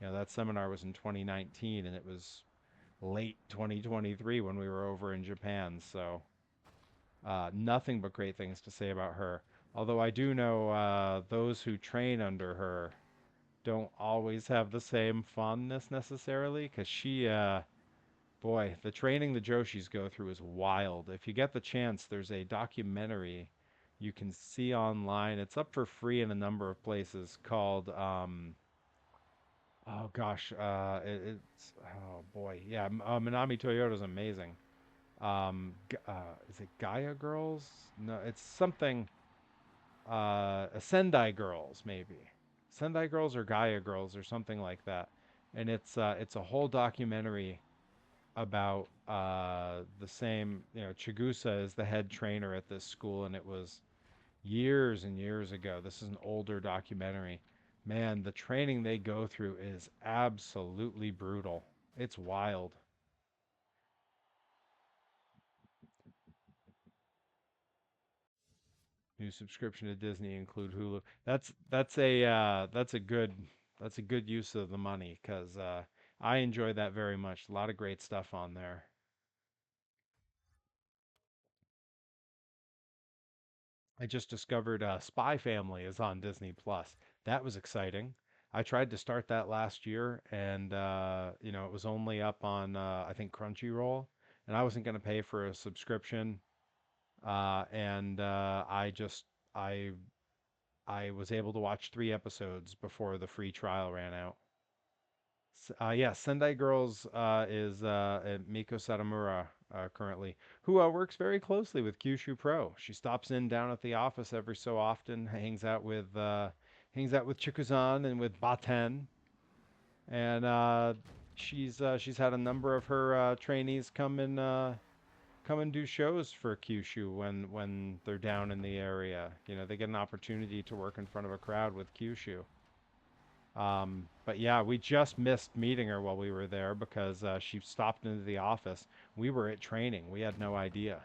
That seminar was in 2019 and it was late 2023 when we were over in Japan. So, nothing but great things to say about her. Although I do know those who train under her don't always have the same fondness necessarily because boy, the training the Joshis go through is wild. If you get the chance, there's a documentary you can see online. It's up for free in a number of places called oh gosh, it's oh boy, yeah, Minami Toyota's amazing. Is it Gaia Girls? No, it's something Sendai Girls maybe. Sendai Girls or Gaia Girls or something like that. And it's a whole documentary about the same, Chigusa is the head trainer at this school, and it was years and years ago. This is an older documentary. Man, the training they go through is absolutely brutal. It's wild. New subscription to Disney include Hulu. That's a good use of the money because I enjoy that very much. A lot of great stuff on there. I just discovered Spy Family is on Disney Plus. That was exciting. I tried to start that last year, and it was only up on I think Crunchyroll, and I wasn't going to pay for a subscription. And I was able to watch 3 episodes before the free trial ran out. Yeah, Sendai Girls is Miko Satomura currently, who works very closely with Kyushu Pro. She stops in down at the office every so often, hangs out with Chikuzan and with Baten, and she's had a number of her trainees come and do shows for Kyushu when they're down in the area. They get an opportunity to work in front of a crowd with Kyushu. But yeah, we just missed meeting her while we were there because she stopped into the office. We were at training. We had no idea.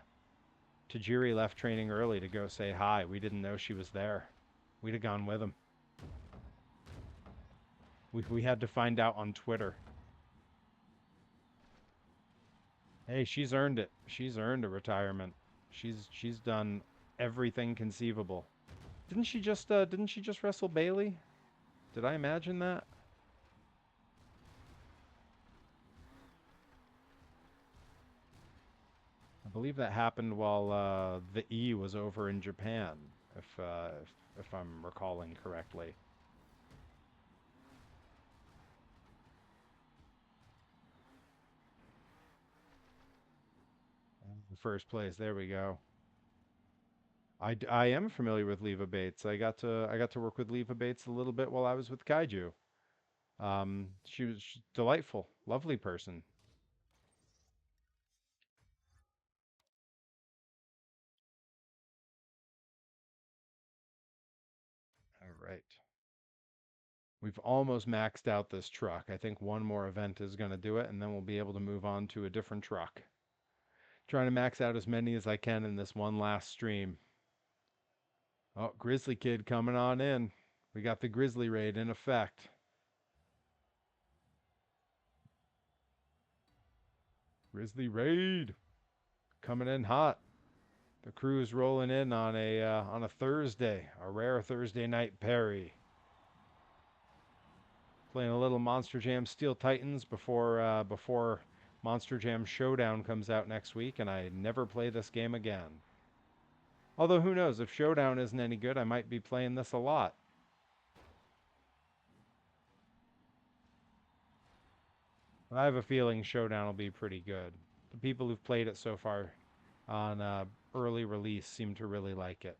Tajiri left training early to go say hi. We didn't know she was there. We'd have gone with him. We had to find out on Twitter. Hey, she's earned it. She's earned a retirement. She's done everything conceivable. Didn't she just wrestle Bailey? Did I imagine that? I believe that happened while the E was over in Japan, if I'm recalling correctly. First place. There we go. I am familiar with Leva Bates. I got to work with Leva Bates a little bit while I was with Kaiju. She was delightful, lovely person. All right. We've almost maxed out this truck. I think one more event is going to do it, and then we'll be able to move on to a different truck. Trying to max out as many as I can in this one last stream. Oh, Grizzly Kid coming on in. We got the Grizzly Raid in effect. Grizzly Raid coming in hot. The crew's rolling in on a Thursday, a rare Thursday night Perry. Playing a little Monster Jam Steel Titans before Monster Jam Showdown comes out next week, and I never play this game again. Although who knows, if Showdown isn't any good, I might be playing this a lot. But I have a feeling Showdown will be pretty good. The people who've played it so far on early release seem to really like it.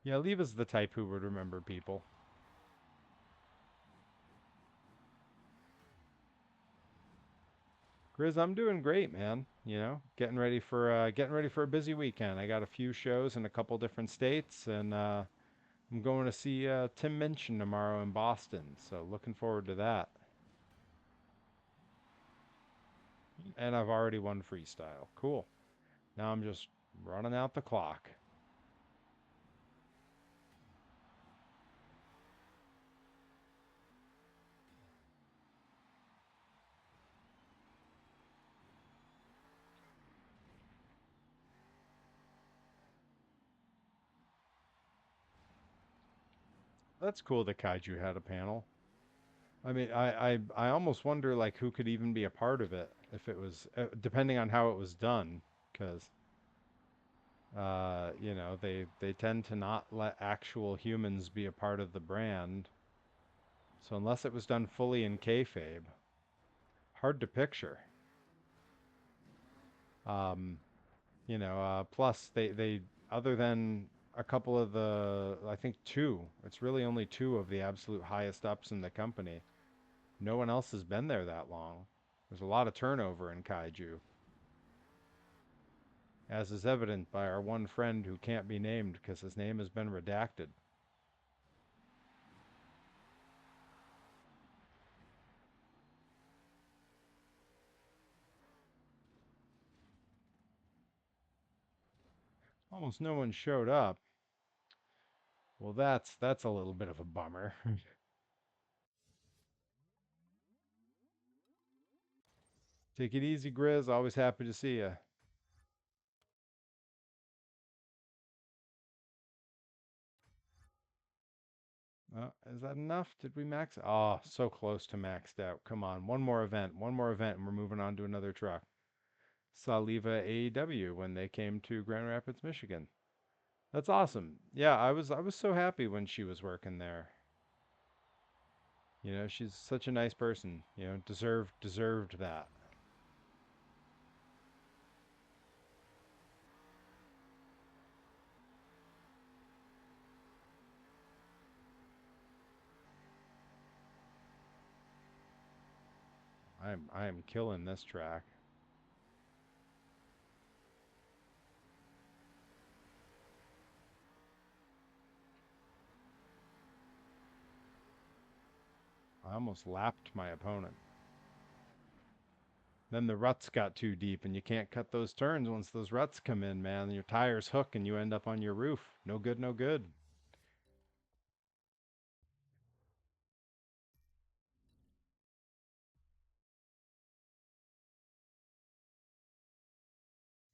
Yeah, Leva's the type who would remember people. Grizz, I'm doing great, man. You know, getting ready for a busy weekend. I got a few shows in a couple different states, and I'm going to see Tim Minchin tomorrow in Boston. So looking forward to that. And I've already won freestyle. Cool. Now I'm just running out the clock. That's cool that Kaiju had a panel. I mean, I almost wonder like who could even be a part of it if it was depending on how it was done, because you know, they tend to not let actual humans be a part of the brand. So unless it was done fully in kayfabe, hard to picture. Um, plus they other than a couple of I think two, it's really only two of the absolute highest ups in the company. No one else has been there that long. There's a lot of turnover in Kaiju, as is evident by our one friend who can't be named because his name has been redacted. Almost no one showed up. Well, that's a little bit of a bummer. Take it easy, Grizz. Always happy to see you. Is that enough? Did we max? Oh, so close to maxed out. Come on, one more event, and we're moving on to another truck. Saw Leva AEW when they came to Grand Rapids, Michigan. That's awesome. Yeah, I was so happy when she was working there. You know, she's such a nice person. You know, deserved that. I am killing this track. I almost lapped my opponent. Then the ruts got too deep, and you can't cut those turns once those ruts come in, man. Your tires hook, and you end up on your roof. No good, no good.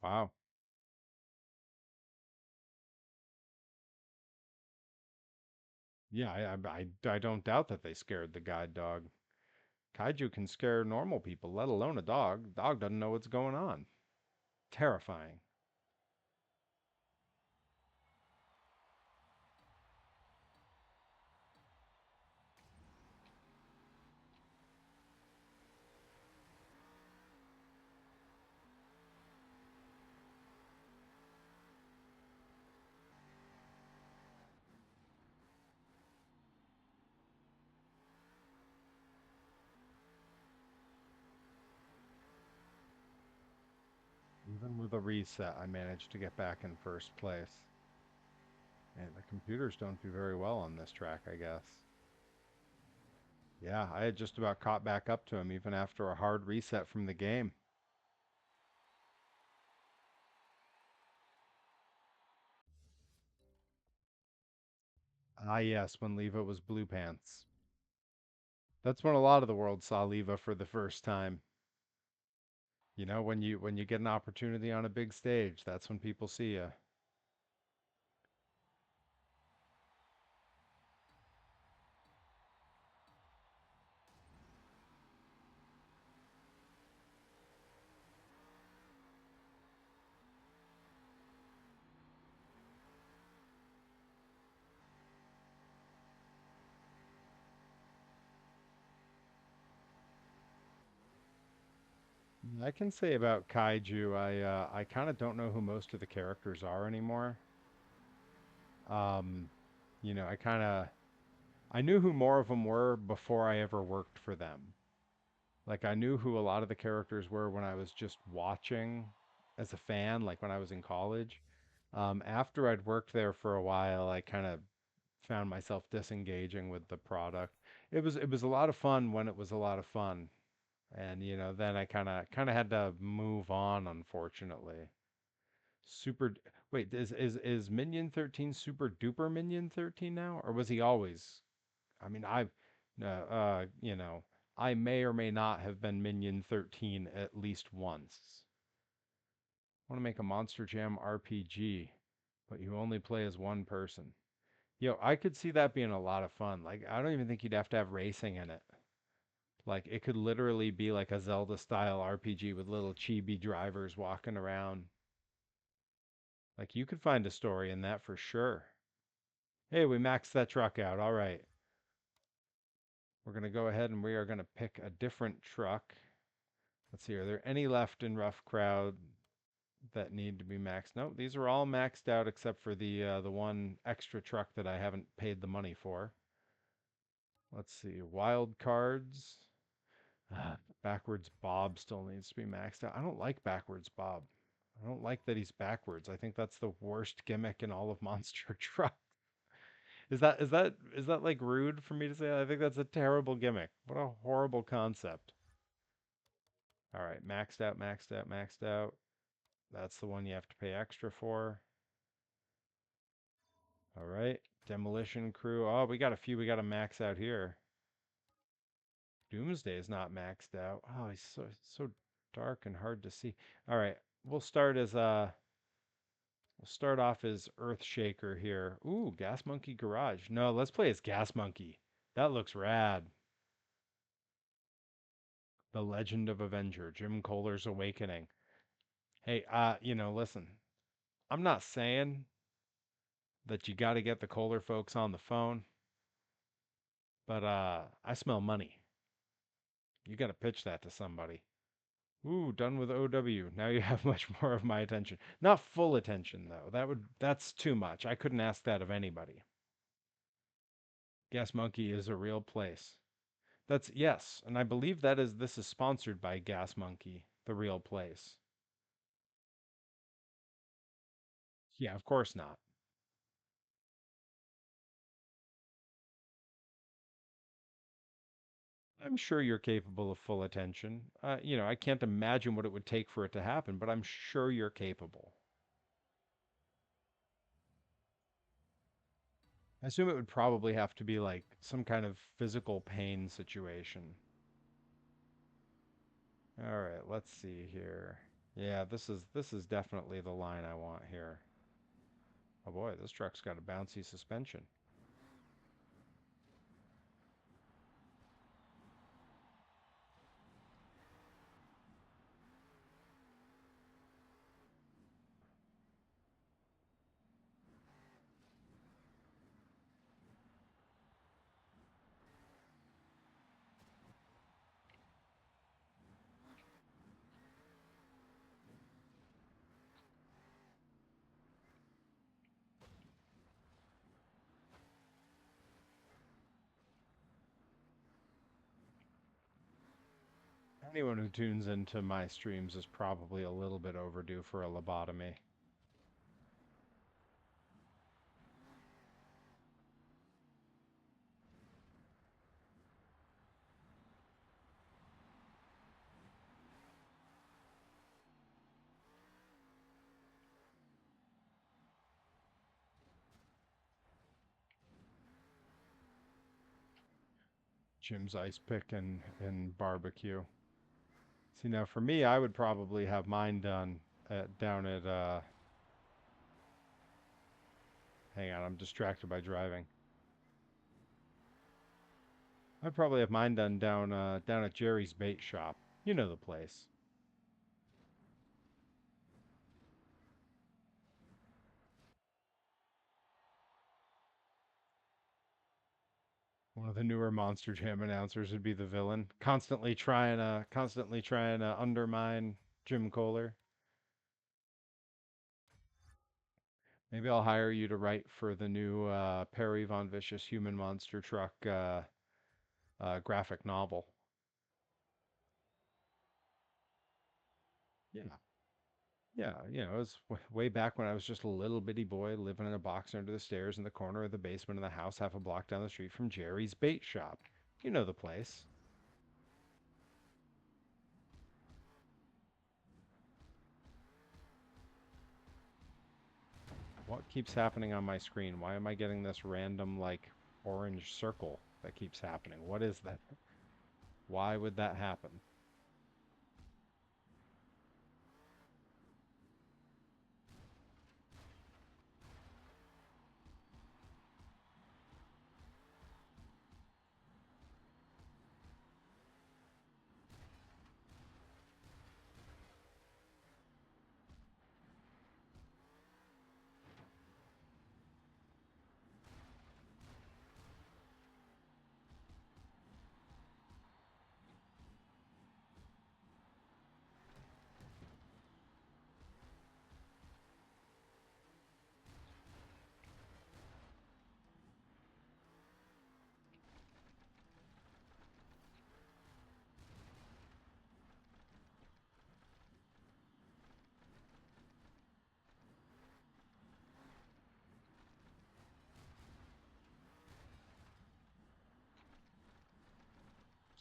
Wow. Yeah, I don't doubt that they scared the guide dog. Kaiju can scare normal people, let alone a dog. Dog doesn't know what's going on. Terrifying. With a reset, I managed to get back in first place. And the computers don't do very well on this track, I guess. Yeah, I had just about caught back up to him even after a hard reset from the game. Ah, yes, when Leva was blue pants. That's when a lot of the world saw Leva for the first time. You know, when you get an opportunity on a big stage, that's when people see you. I can say about Kaiju, I kind of don't know who most of the characters are anymore. Um, you know, I knew who more of them were before I ever worked for them. Like I knew who a lot of the characters were when I was just watching as a fan, like when I was in college. After I'd worked there for a while, I kind of found myself disengaging with the product. It was a lot of fun when it was a lot of fun, and you know, then I kind of had to move on, unfortunately. Super. Wait, is Minion 13 Super Duper Minion 13 now, or was he always? I mean, you know, I may or may not have been Minion 13 at least once. I want to make a Monster Jam RPG, but you only play as one person. Yo, I could see that being a lot of fun. Like, I don't even think you'd have to have racing in it. Like, it could literally be like a Zelda style RPG with little chibi drivers walking around. Like, you could find a story in that for sure. Hey, we maxed that truck out. All right. We're going to go ahead and we are going to pick a different truck. Let's see, are there any left in Rough Crowd that need to be maxed? Nope, these are all maxed out except for the one extra truck that I haven't paid the money for. Let's see, wild cards. Backwards Bob still needs to be maxed out. I don't like Backwards Bob. I don't like that he's backwards. I think that's the worst gimmick in all of Monster Truck. Is that like rude for me to say? I think that's a terrible gimmick. What a horrible concept. All right, maxed out, maxed out, maxed out. That's the one you have to pay extra for. All right, demolition crew. Oh, we got a few we got to max out here. Doomsday is not maxed out. Oh, he's so dark and hard to see. All right, we'll start as we'll start off as Earthshaker here. Ooh, Gas Monkey Garage. No, let's play as Gas Monkey. That looks rad. The Legend of Avenger, Jim Kohler's Awakening. Hey, you know, listen. I'm not saying that you got to get the Kohler folks on the phone, but I smell money. You got to pitch that to somebody. Ooh, done with OW. Now you have much more of my attention. Not full attention though. That's too much. I couldn't ask that of anybody. Gas Monkey is a real place. That's yes, and I believe this is sponsored by Gas Monkey, the real place. Yeah, of course not. I'm sure you're capable of full attention. You know, I can't imagine what it would take for it to happen, but I'm sure you're capable. I assume it would probably have to be like some kind of physical pain situation. All right, let's see here. Yeah, this is definitely the line I want here. Oh boy, this truck's got a bouncy suspension. Anyone who tunes into my streams is probably a little bit overdue for a lobotomy. Jim's ice pick and barbecue. See, now for me, I would probably have mine done down at, hang on, I'm distracted by driving. I'd probably have mine done down at Jerry's Bait Shop. You know the place. One of the newer Monster Jam announcers would be the villain, constantly trying to undermine Jim Kohler. Maybe I'll hire you to write for the new Perry Von Vicious Human Monster Truck graphic novel. Yeah. Yeah, it was way back when I was just a little bitty boy living in a box under the stairs in the corner of the basement of the house, half a block down the street from Jerry's Bait Shop. You know the place. What keeps happening on my screen? Why am I getting this random, like, orange circle that keeps happening? What is that? Why would that happen?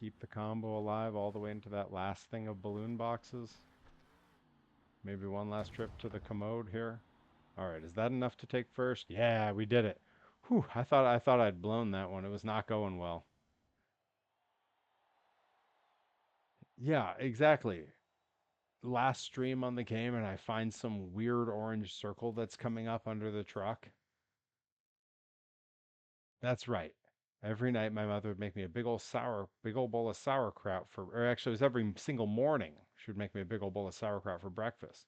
Keep the combo alive all the way into that last thing of balloon boxes. Maybe one last trip to the commode here. All right, is that enough to take first? Yeah, we did it. Whew, I thought I'd blown that one. It was not going well. Yeah, exactly. Last stream on the game and I find some weird orange circle that's coming up under the truck. That's right. Every night my mother would make me a big old bowl of sauerkraut or actually it was every single morning she would make me a big old bowl of sauerkraut for breakfast.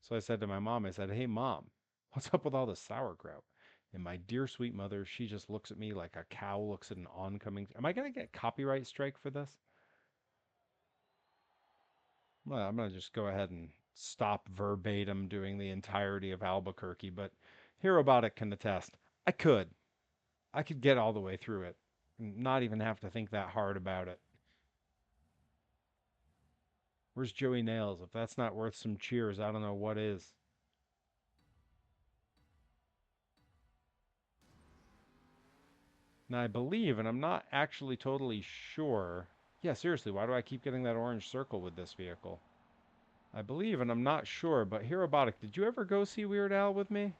So I said to my mom, I said, "Hey mom, what's up with all this sauerkraut?" And my dear sweet mother, she just looks at me like a cow looks at an oncoming. Am I gonna get copyright strike for this? Well, I'm gonna just go ahead and stop verbatim doing the entirety of Albuquerque, but Herobotic can attest. I could. I could get all the way through it. Not even have to think that hard about it. Where's Joey Nails? If that's not worth some cheers, I don't know what is. Now I believe, and I'm not actually totally sure. Yeah, seriously, why do I keep getting that orange circle with this vehicle? I believe, and I'm not sure, but Herobotic, did you ever go see Weird Al with me?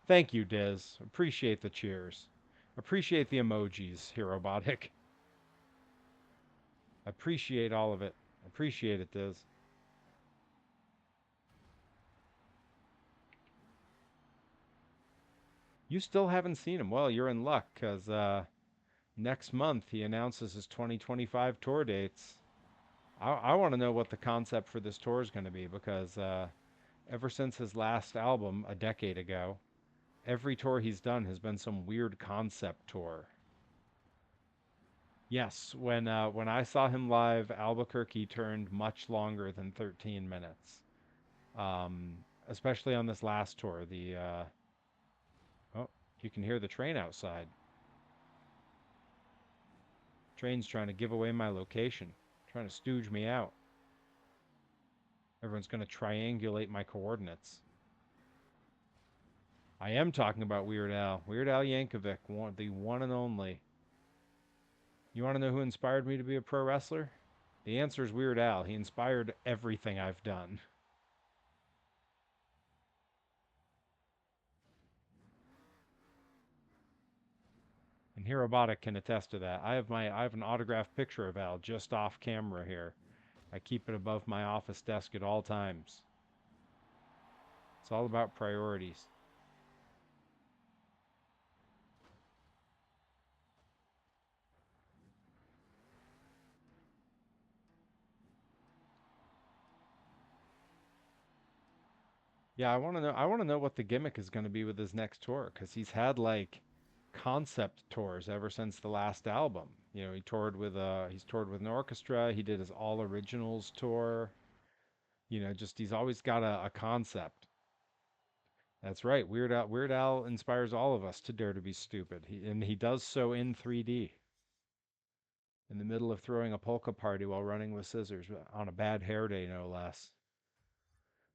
Thank you, Diz. Appreciate the cheers. Appreciate the emojis, Herobotic. Appreciate all of it. Appreciate it, Diz. You still haven't seen him. Well, you're in luck, because next month he announces his 2025 tour dates. I want to know what the concept for this tour is going to be, because ever since his last album a decade ago, every tour he's done has been some weird concept tour. Yes, when I saw him live, Albuquerque turned much longer than 13 minutes. Especially on this last tour, the oh, you can hear the train outside. Train's trying to give away my location, trying to stooge me out. Everyone's going to triangulate my coordinates. I am talking about Weird Al. Weird Al Yankovic, the one and only. You want to know who inspired me to be a pro wrestler? The answer is Weird Al. He inspired everything I've done. And Hirobotic can attest to that. I have an autographed picture of Al just off camera here. I keep it above my office desk at all times. It's all about priorities. Yeah, I want to know what the gimmick is going to be with his next tour cuz he's had like concept tours ever since the last album. You know, he's toured with an orchestra, he did his all originals tour. You know, just he's always got a concept. That's right. Weird Al inspires all of us to dare to be stupid. And he does so in 3D in the middle of throwing a polka party while running with scissors on a bad hair day, no less.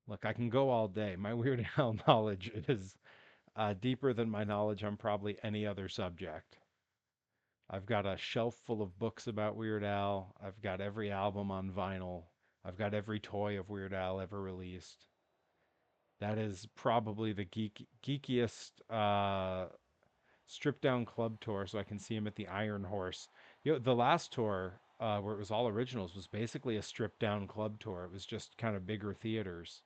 Look, I can go all day. My Weird Al knowledge is deeper than my knowledge on probably any other subject. I've got a shelf full of books about Weird Al. I've got every album on vinyl. I've got every toy of Weird Al ever released. That is probably the geekiest stripped down club tour, so I can see him at the Iron Horse. You know, the last tour, where it was all originals, was basically a stripped down club tour. It was just kind of bigger theaters.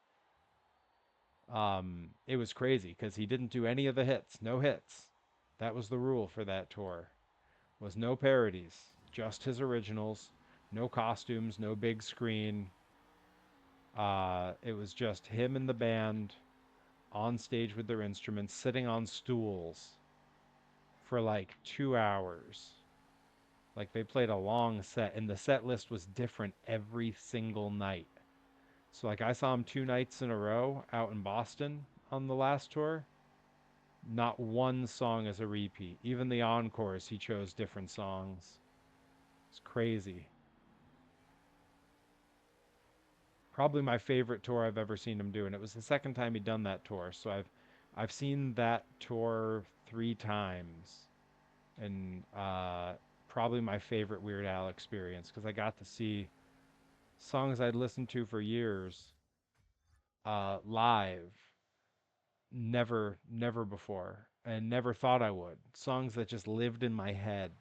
It was crazy because he didn't do any of the hits, no hits. That was the rule for that tour. Was no parodies, just his originals, no costumes, no big screen. It was just him and the band on stage with their instruments, sitting on stools for like 2 hours. Like they played a long set, and the set list was different every single night. So like I saw him 2 nights in a row out in Boston on the last tour. Not one song is a repeat. Even the encores, he chose different songs. It's crazy. Probably my favorite tour I've ever seen him do, and it was the second time he'd done that tour. So I've seen that tour 3 times, and probably my favorite Weird Al experience because I got to see songs I'd listened to for years live, never before, and never thought I would. Songs that just lived in my head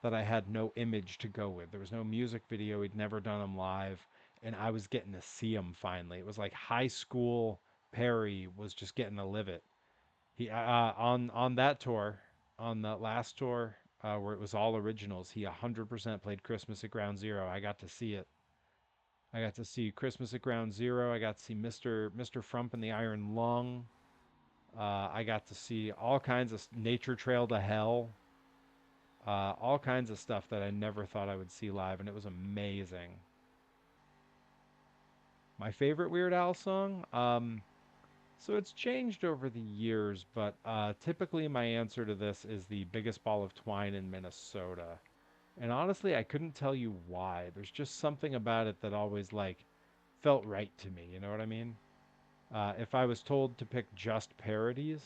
that I had no image to go with. There was no music video. He'd never done them live, and I was getting to see him finally. It was like high school Perry was just getting to live it. He on that tour, on that last tour, where it was all originals, he 100% played Christmas at Ground Zero. I got to see it. I got to see Christmas at Ground Zero. I got to see Mr. Frump and the Iron Lung. I got to see all kinds of Nature Trail to Hell, all kinds of stuff that I never thought I would see live, and it was amazing. My favorite Weird Al song, so it's changed over the years, but typically my answer to this is the biggest ball of twine in Minnesota. And honestly, I couldn't tell you why. There's just something about it that always like felt right to me. You know what I mean? If I was told to pick just parodies,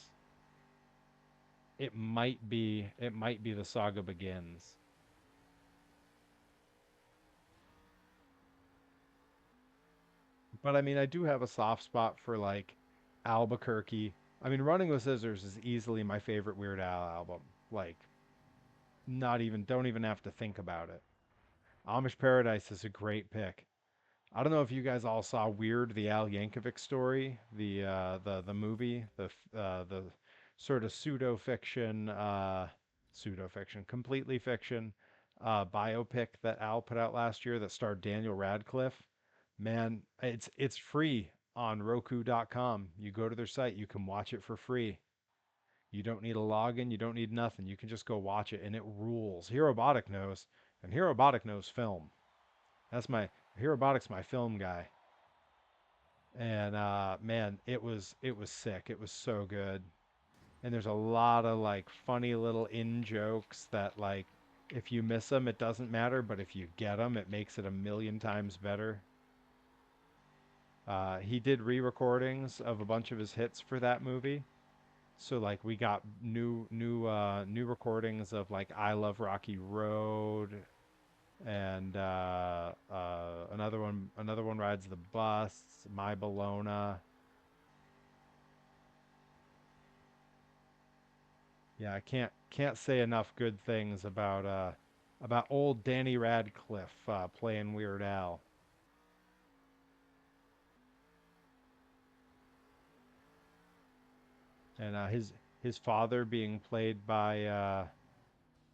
it might be the saga begins. But I mean, I do have a soft spot for like Albuquerque. I mean, Running with Scissors is easily my favorite Weird Al album. Like, not even, don't even have to think about it. Amish Paradise is a great pick. I don't know if you guys all saw Weird, the Al Yankovic story, the movie, the sort of pseudo fiction, completely fiction biopic that Al put out last year that starred Daniel Radcliffe. Man, it's free on Roku.com. You go to their site, you can watch it for free. You don't need a login, you don't need nothing. You can just go watch it, and it rules. Herobotic knows, and Herobotic knows film. That's my Herobotic's my film guy. And man, it was sick. It was so good. And there's a lot of like funny little in jokes that like if you miss them, it doesn't matter, but if you get them, it makes it a million times better. He did re-recordings of a bunch of his hits for that movie. So like we got new recordings of like I Love Rocky Road and another one rides the bus, My Bologna. Yeah, I can't say enough good things about old Danny Radcliffe playing Weird Al. And his father being played by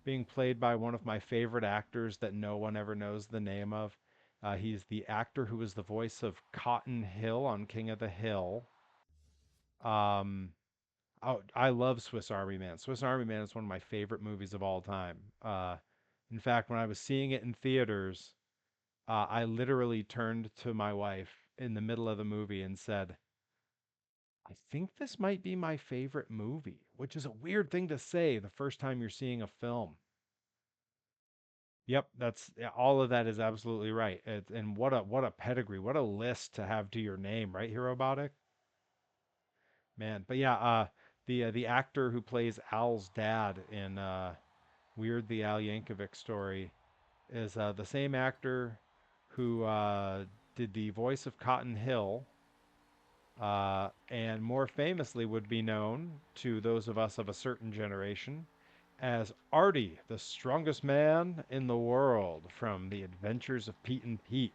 one of my favorite actors that no one ever knows the name of. He's the actor who was the voice of Cotton Hill on King of the Hill. Um, oh, I love Swiss Army Man. Swiss Army Man is one of my favorite movies of all time. In fact, when I was seeing it in theaters, I literally turned to my wife in the middle of the movie and said, I think this might be my favorite movie, which is a weird thing to say the first time you're seeing a film. Yep, that's yeah, all of that is absolutely right. And what a pedigree, what a list to have to your name, right, Herobotic? Man, but yeah, the actor who plays Al's dad in Weird the Al Yankovic Story is the same actor who did the voice of Cotton Hill, and more famously would be known to those of us of a certain generation as Artie, the strongest man in the world from The Adventures of Pete and Pete.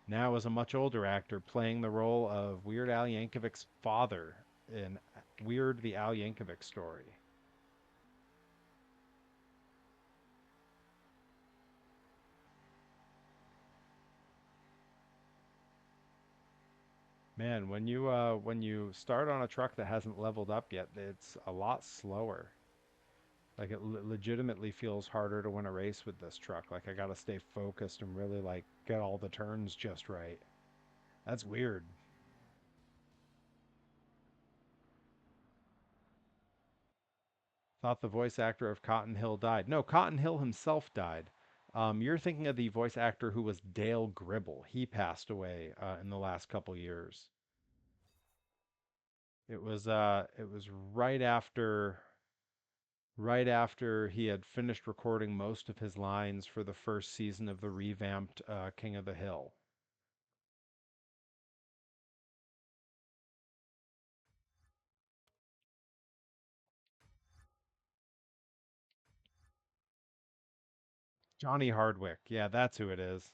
Now as a much older actor playing the role of Weird Al Yankovic's father in Weird the Al Yankovic Story. Man, when you start on a truck that hasn't leveled up yet, it's a lot slower. Like it legitimately feels harder to win a race with this truck. Like I gotta stay focused and really like get all the turns just right. That's weird. Thought the voice actor of Cotton Hill died. No, Cotton Hill himself died. You're thinking of the voice actor who was Dale Gribble. He passed away in the last couple years. It was right after he had finished recording most of his lines for the first season of the revamped King of the Hill. Johnny Hardwick. Yeah, that's who it is.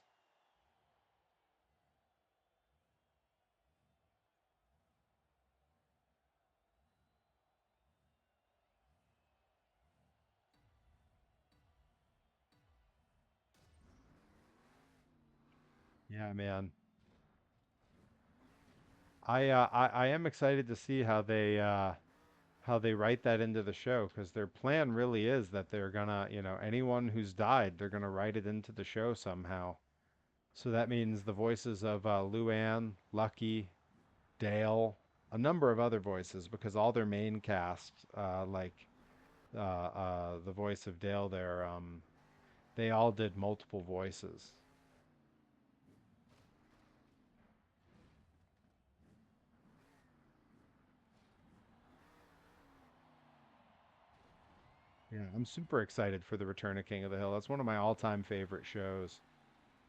Yeah, man. I am excited to see how they write that into the show because their plan really is that they're gonna, anyone who's died, they're gonna write it into the show somehow. So that means the voices of Luann, Lucky, Dale, a number of other voices because all their main cast, like the voice of Dale there, they all did multiple voices. Yeah, I'm super excited for the return of King of the Hill. That's one of my all-time favorite shows.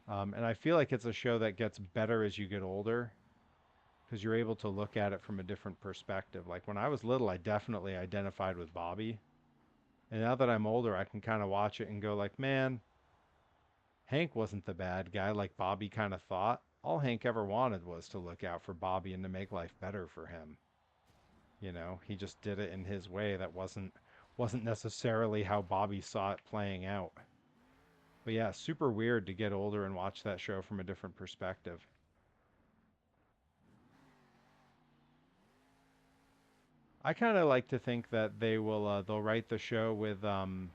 And I feel like it's a show that gets better as you get older because you're able to look at it from a different perspective. Like when I was little, I definitely identified with Bobby. And now that I'm older, I can kind of watch it and go like, man, Hank wasn't the bad guy like Bobby kind of thought. All Hank ever wanted was to look out for Bobby and to make life better for him. He just did it in his way that wasn't necessarily how Bobby saw it playing out. But yeah, super weird to get older and watch that show from a different perspective. I kind of like to think that they'll write the show with Dale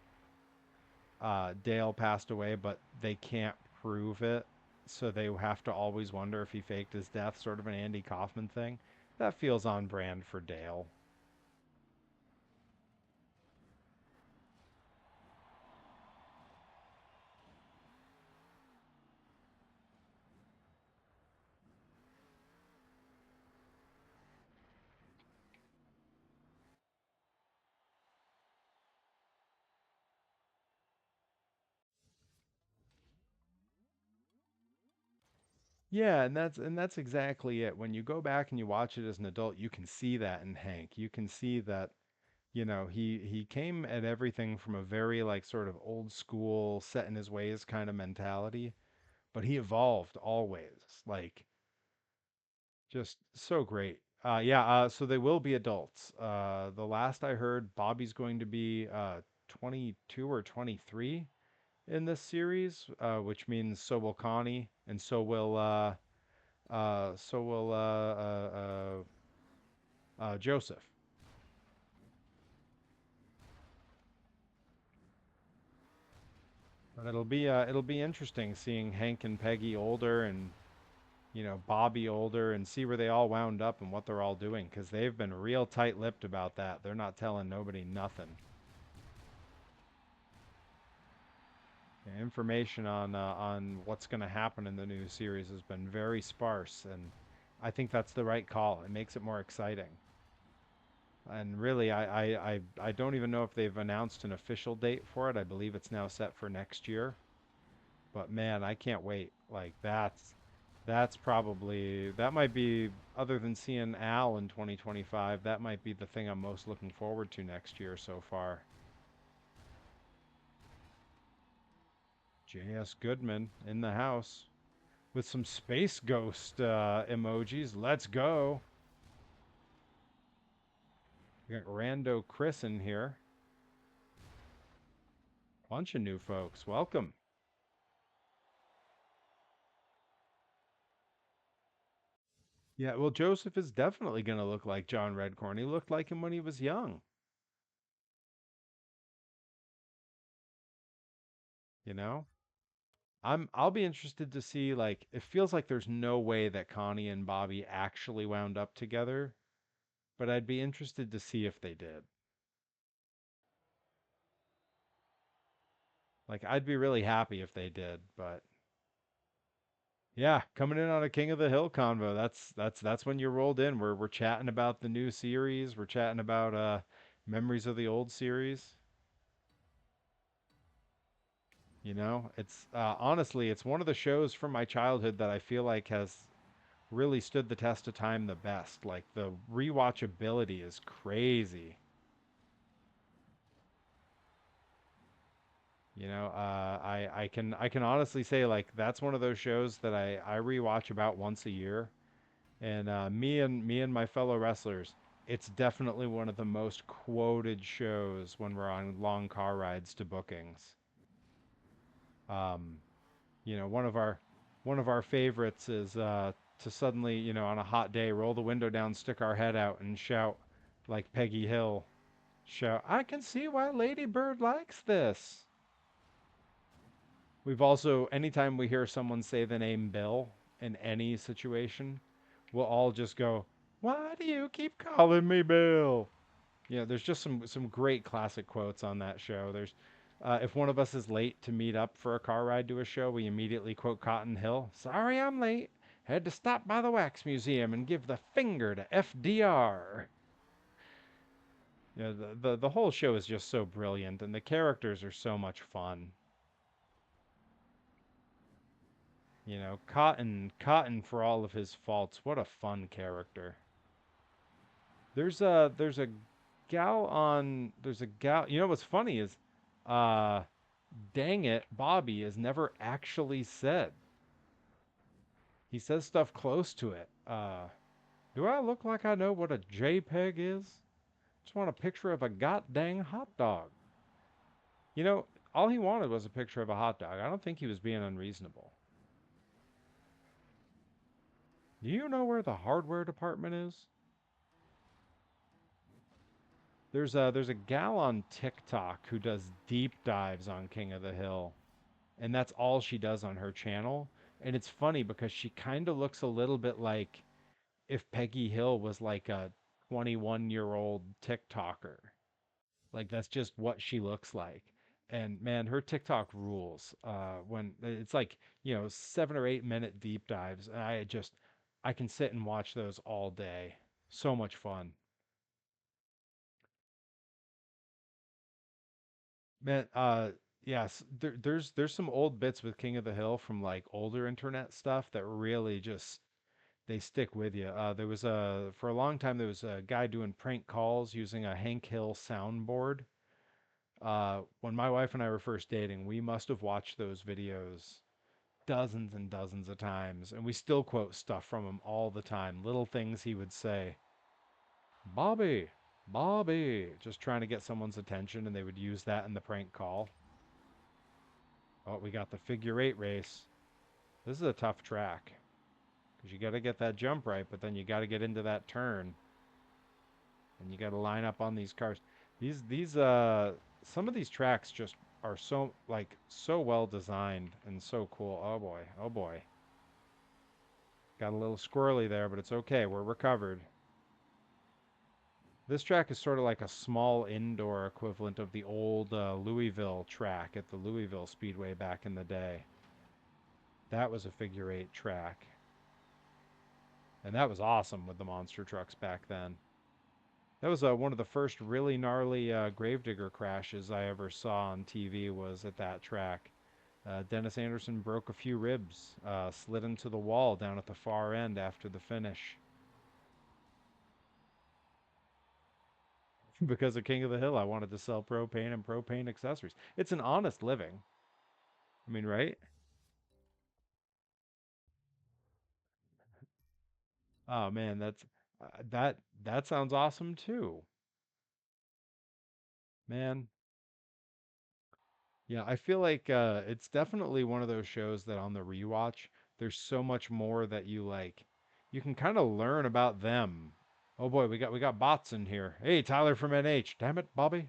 passed away, but they can't prove it, so they have to always wonder if he faked his death, sort of an Andy Kaufman thing. That feels on brand for Dale. Yeah, and that's exactly it. When you go back and you watch it as an adult, you can see that in Hank. You can see that, he came at everything from a very like sort of old school, set in his ways kind of mentality, but he evolved always. Like just so great. Yeah, so they will be adults. The last I heard, Bobby's going to be 22 or 23 in this series, which means so will Connie, and so will Joseph. But it'll be interesting seeing Hank and Peggy older and Bobby older and see where they all wound up and what they're all doing because they've been real tight-lipped about that. They're not telling nobody nothing. Yeah, information on what's going to happen in the new series has been very sparse, and I think that's the right call. It makes it more exciting. And really, I don't even know if they've announced an official date for it. I believe it's now set for next year. But man, I can't wait. Like that's probably that might be other than seeing Al in 2025, that might be the thing I'm most looking forward to next year so far. J.S. Goodman in the house with some space ghost emojis. Let's go. We got Rando Chris in here. Bunch of new folks. Welcome. Yeah, well, Joseph is definitely going to look like John Redcorn. He looked like him when he was young, you know? I'll be interested to see like it feels like there's no way that Connie and Bobby actually wound up together, but I'd be interested to see if they did. Like I'd be really happy if they did, but yeah, coming in on a King of the Hill convo. That's when you rolled in. We're chatting about the new series. We're chatting about memories of the old series. It's honestly it's one of the shows from my childhood that I feel like has really stood the test of time the best. Like the rewatchability is crazy. I can honestly say like that's one of those shows that I rewatch about once a year. And me and my fellow wrestlers, it's definitely one of the most quoted shows when we're on long car rides to bookings. Um, one of our favorites is to suddenly, on a hot day, roll the window down, stick our head out, and shout like Peggy Hill, shout, "I can see why Lady Bird likes this." We've also, anytime we hear someone say the name Bill in any situation, we'll all just go, "Why do you keep calling me Bill?" There's just some great classic quotes on that show. There's if one of us is late to meet up for a car ride to a show, we immediately quote Cotton Hill. Sorry I'm late. Had to stop by the wax museum and give the finger to FDR. The whole show is just so brilliant and the characters are so much fun. Cotton for all of his faults, what a fun character. There's a there's a gal. You know what's funny is, uh, dang it, Bobby is never actually said. He says stuff close to it. Do I look like I know what a JPEG is? Just want a picture of a goddamn hot dog. You know, all he wanted was a picture of a hot dog. I don't think he was being unreasonable. Do you know where the hardware department is? There's a gal on TikTok who does deep dives on King of the Hill, and that's all she does on her channel. And it's funny because she kind of looks a little bit like if Peggy Hill was like a 21-year-old TikToker. Like that's just what she looks like. And man, her TikTok rules. When it's like 7 or 8 minute deep dives, and I can sit and watch those all day. So much fun. Man, Yes, there's some old bits with King of the Hill from like older internet stuff that really just they stick with you. There was a for a long time there was a guy doing prank calls using a Hank Hill soundboard. When my wife and I were first dating, we must have watched those videos dozens and dozens of times, and we still quote stuff from him all the time. Little things he would say, Bobby, Bobby, just trying to get someone's attention, and they would use that in the prank call. Oh, we got the figure eight race. This is a tough track because you got to get that jump right, but then you got to get into that turn, and you got to line up on these cars. These some of these tracks just are so like so well designed and so cool. Oh boy, oh boy. Got a little squirrely there, but it's okay. We're recovered. This track is sort of like a small indoor equivalent of the old Louisville track at the Louisville Speedway back in the day. That was a figure eight track. And that was awesome with the monster trucks back then. That was one of the first really gnarly gravedigger crashes I ever saw on TV was at that track. Dennis Anderson broke a few ribs, slid into the wall down at the far end after the finish. Because of King of the Hill, I wanted to sell propane and propane accessories. It's an honest living. I mean, right? Oh man, that sounds awesome too. Man, yeah, I feel like it's definitely one of those shows that on the rewatch, there's so much more that you like. You can kind of learn about them. Oh boy, we got bots in here. Hey, Tyler from NH. Damn it, Bobby.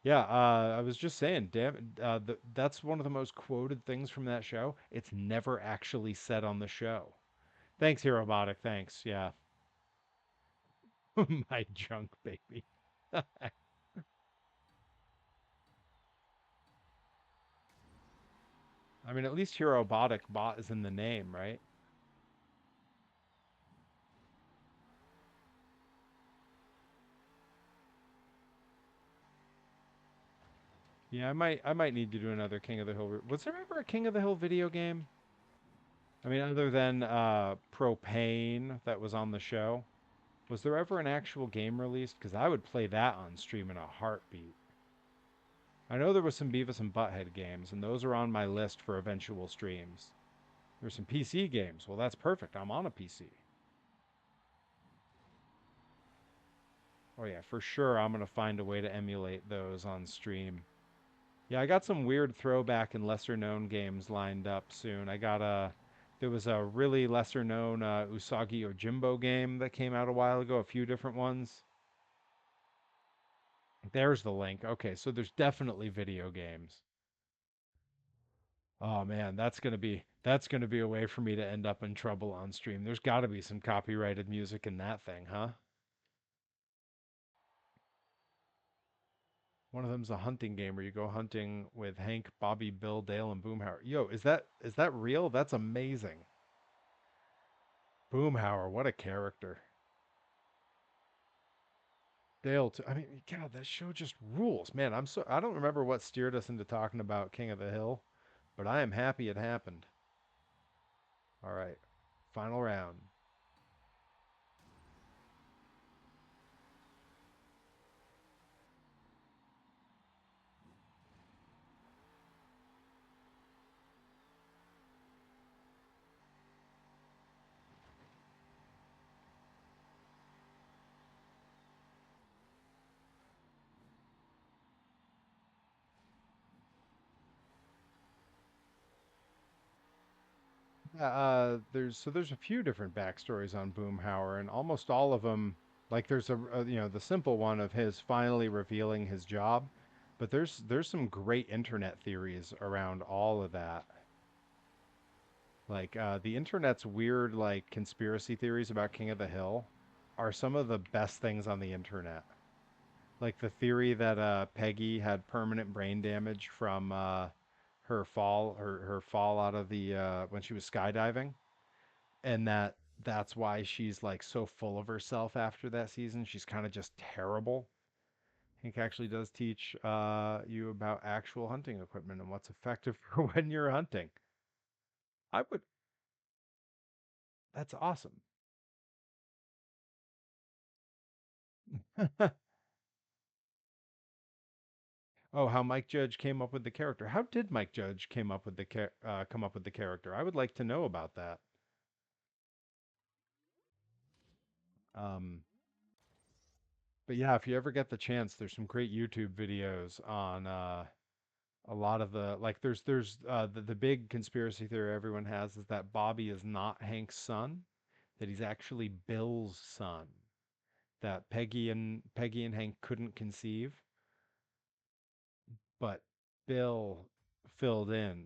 Yeah, I was just saying, damn it, that's one of the most quoted things from that show. It's never actually said on the show. Thanks, Herobotic. Thanks. Yeah. My junk baby. I mean, at least Herobotic bot is in the name, right? Yeah, I might need to do another King of the Hill. Was there ever a King of the Hill video game? I mean, other than Propane that was on the show, was there ever an actual game released? Because I would play that on stream in a heartbeat. I know there was some Beavis and Butthead games, and those are on my list for eventual streams. There's some PC games. Well, that's perfect. I'm on a PC. Oh yeah, for sure. I'm gonna find a way to emulate those on stream. Yeah, I got some weird throwback and lesser known games lined up soon. There was a really lesser known Usagi Yojimbo game that came out a while ago, a few different ones. There's the link. Okay, so there's definitely video games. Oh man, that's gonna be a way for me to end up in trouble on stream. There's got to be some copyrighted music in that thing, huh? One of them's a hunting game where you go hunting with Hank, Bobby, Bill, Dale, and Boomhauer. Yo, is that real? That's amazing. Boomhauer, what a character. Dale, too. I mean, God, that show just rules, man. I don't remember what steered us into talking about King of the Hill, but I am happy it happened. All right, final round. Yeah, there's a few different backstories on Boomhauer, and almost all of them, like there's the simple one of his finally revealing his job, but there's some great internet theories around all of that. Like the internet's weird like conspiracy theories about King of the Hill are some of the best things on the internet. Like the theory that Peggy had permanent brain damage from her fall out of the when she was skydiving, and that's why she's like so full of herself after that season. She's kind of just terrible. Hank actually does teach you about actual hunting equipment and what's effective for when you're hunting. I would. That's awesome. Oh, how Mike Judge came up with the character. How did Mike Judge come up with the character? I would like to know about that. Um, but yeah, if you ever get the chance, there's some great YouTube videos on a lot of the big conspiracy theory everyone has is that Bobby is not Hank's son, that he's actually Bill's son, that Peggy and Hank couldn't conceive, but Bill filled in,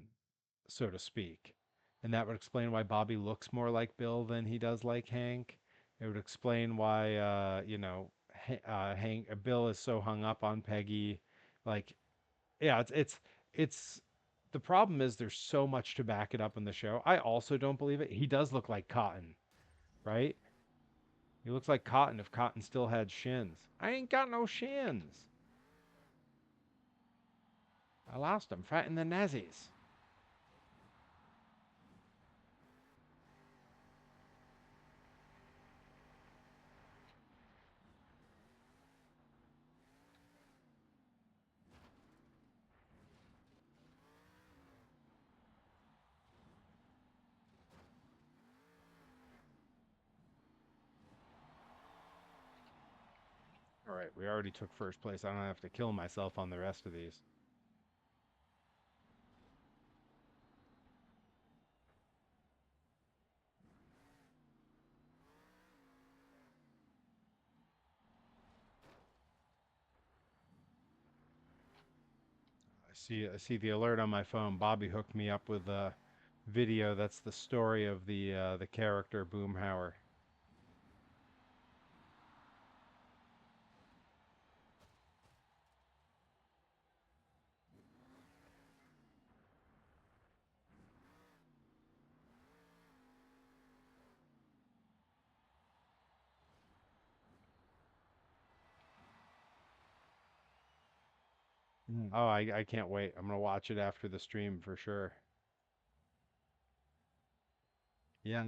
so to speak. And that would explain why Bobby looks more like Bill than he does like Hank. It would explain why, Bill is so hung up on Peggy. Like, yeah, it's, the problem is there's so much to back it up in the show. I also don't believe it. He does look like Cotton, right? He looks like Cotton if Cotton still had shins. I ain't got no shins. I lost them fighting the Nazis. All right, we already took first place. I don't have to kill myself on the rest of these. I see the alert on my phone. Bobby hooked me up with a video that's the story of the character Boomhauer, Oh, I can't wait. I'm gonna watch it after the stream for sure. Yeah,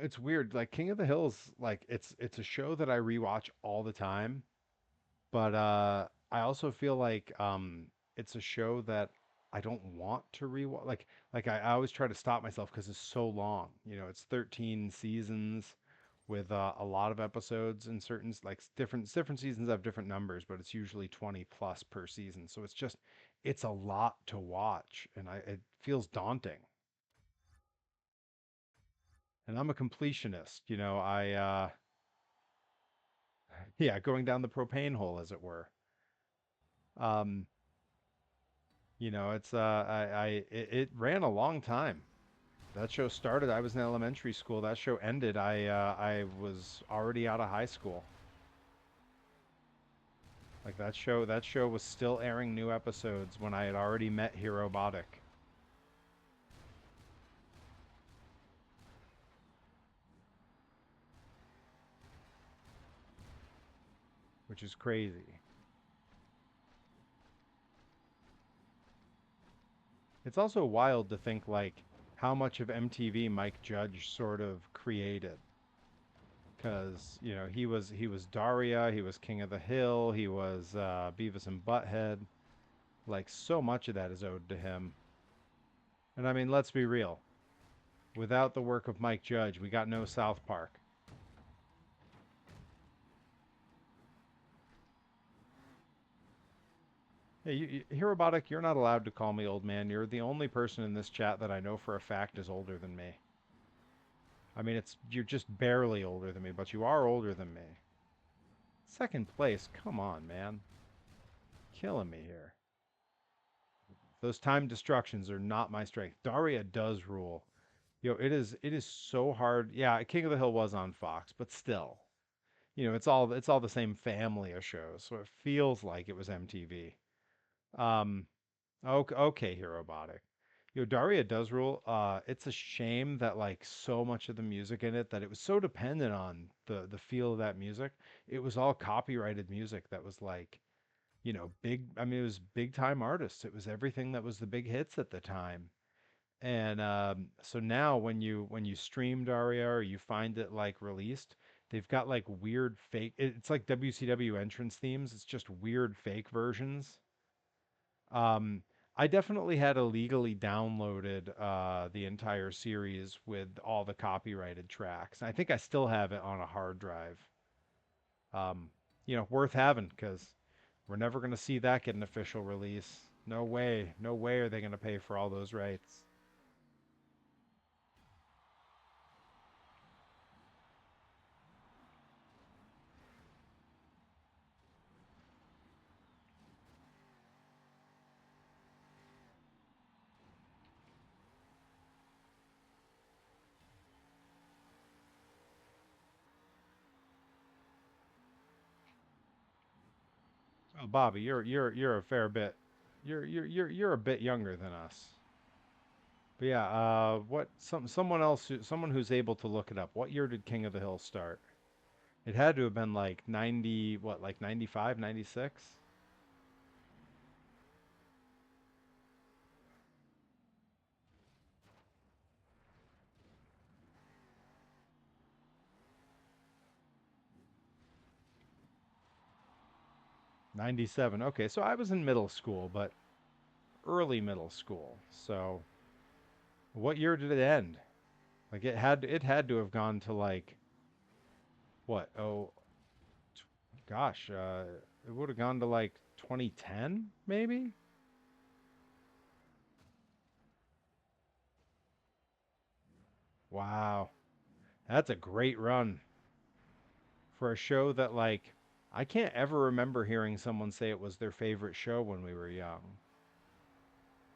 it's weird. Like King of the Hills, like it's a show that I rewatch all the time, but I also feel like it's a show that I don't want to rewatch. I always try to stop myself because it's so long. It's 13 seasons with a lot of episodes and different seasons have different numbers, but it's usually 20 plus per season. So it's a lot to watch, and it feels daunting. And I'm a completionist. Yeah, going down the propane hole, as it were. Um, it ran a long time. That show started, I was in elementary school. That show ended, I was already out of high school. Like that show was still airing new episodes when I had already met Herobotic, which is crazy. It's also wild to think like how much of MTV Mike Judge sort of created. Because he was Daria, he was King of the Hill, he was Beavis and Butthead. Like so much of that is owed to him. And I mean, let's be real. Without the work of Mike Judge, we got no South Park. Hey, Hirobotic, you're not allowed to call me old man. You're the only person in this chat that I know for a fact is older than me. I mean, you're just barely older than me, but you are older than me. Second place, come on, man. Killing me here. Those time destructions are not my strength. Daria does rule. It is so hard. Yeah, King of the Hill was on Fox, but still. It's all the same family of shows, so it feels like it was MTV. Um, okay, okay, Herobotic. Daria does rule. It's a shame that like so much of the music in it that it was so dependent on the feel of that music. It was all copyrighted music that was like big. I mean, it was big time artists. It was everything that was the big hits at the time. And so now when you stream Daria or you find it like released, they've got like weird fake. It's like WCW entrance themes. It's just weird fake versions. Um, I definitely had illegally downloaded the entire series with all the copyrighted tracks. I think I still have it on a hard drive. Um, worth having because we're never going to see that get an official release. No way. No way are they going to pay for all those rights. Oh, Bobby, you're a fair bit. You're a bit younger than us. But yeah, what someone who's able to look it up. What year did King of the Hill start? It had to have been like 90, what, like 95, 96? 97. Okay, so I was in middle school, but early middle school. So what year did it end? Like it had to have gone to like what? Oh, gosh, it would have gone to like 2010 maybe? Wow. That's a great run for a show that like I can't ever remember hearing someone say it was their favorite show when we were young.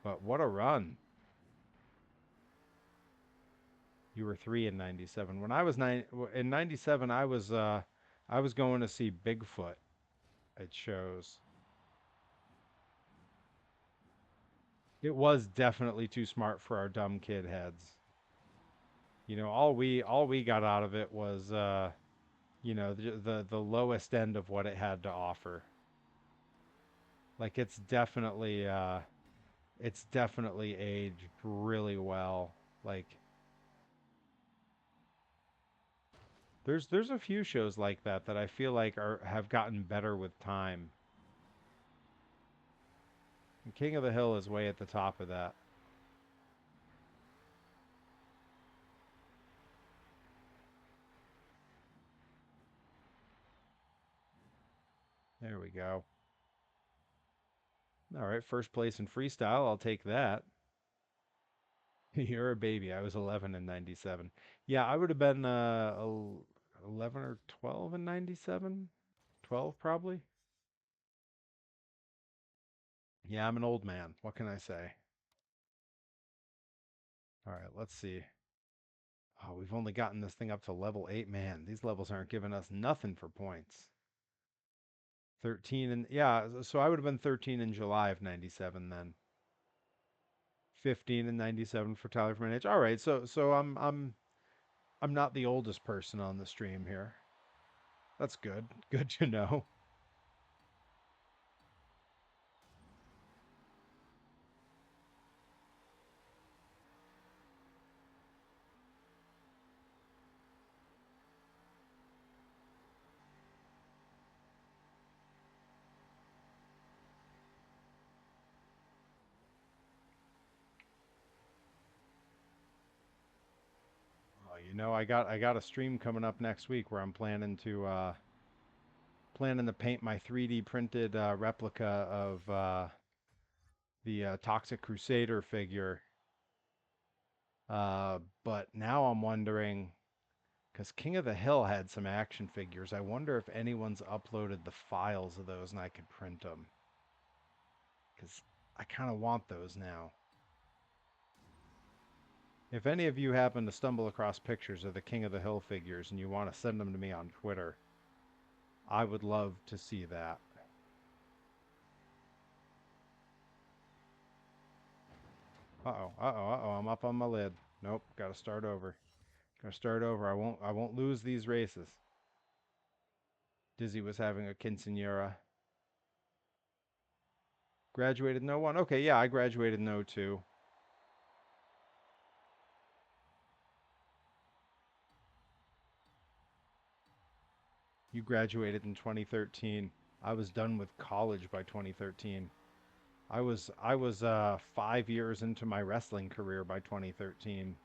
But what a run. You were 3 in 97. When I was 9 in 97 I was going to see Bigfoot at shows. It was definitely too smart for our dumb kid heads. All we got out of it was the lowest end of what it had to offer. Like it's definitely aged really well. Like there's a few shows like that I feel like are have gotten better with time. And King of the Hill is way at the top of that. There we go. All right, first place in freestyle. I'll take that. You're a baby. I was 11 in 97. Yeah, I would have been 11 or 12 in 97. 12 probably. Yeah, I'm an old man. What can I say? All right, let's see. Oh, we've only gotten this thing up to level 8. Man, these levels aren't giving us nothing for points. 13 and yeah, so I would have been 13 in July of 97 then. 15 and 97 for Tyler from age. All right, so I'm not the oldest person on the stream here. That's good. Good to know. I got a stream coming up next week where I'm planning to paint my 3D printed replica of the Toxic Crusader figure. But now I'm wondering because King of the Hill had some action figures. I wonder if anyone's uploaded the files of those and I could print them because I kind of want those now. If any of you happen to stumble across pictures of the King of the Hill figures and you want to send them to me on Twitter, I would love to see that. Uh-oh, uh-oh, uh-oh, I'm up on my lid. Nope, gotta start over. Gotta start over. I won't lose these races. Dizzy was having a quinceanera. Graduated in '01. Okay, yeah, I graduated in '02. You graduated in 2013. I was done with college by 2013. I was 5 years into my wrestling career by 2013.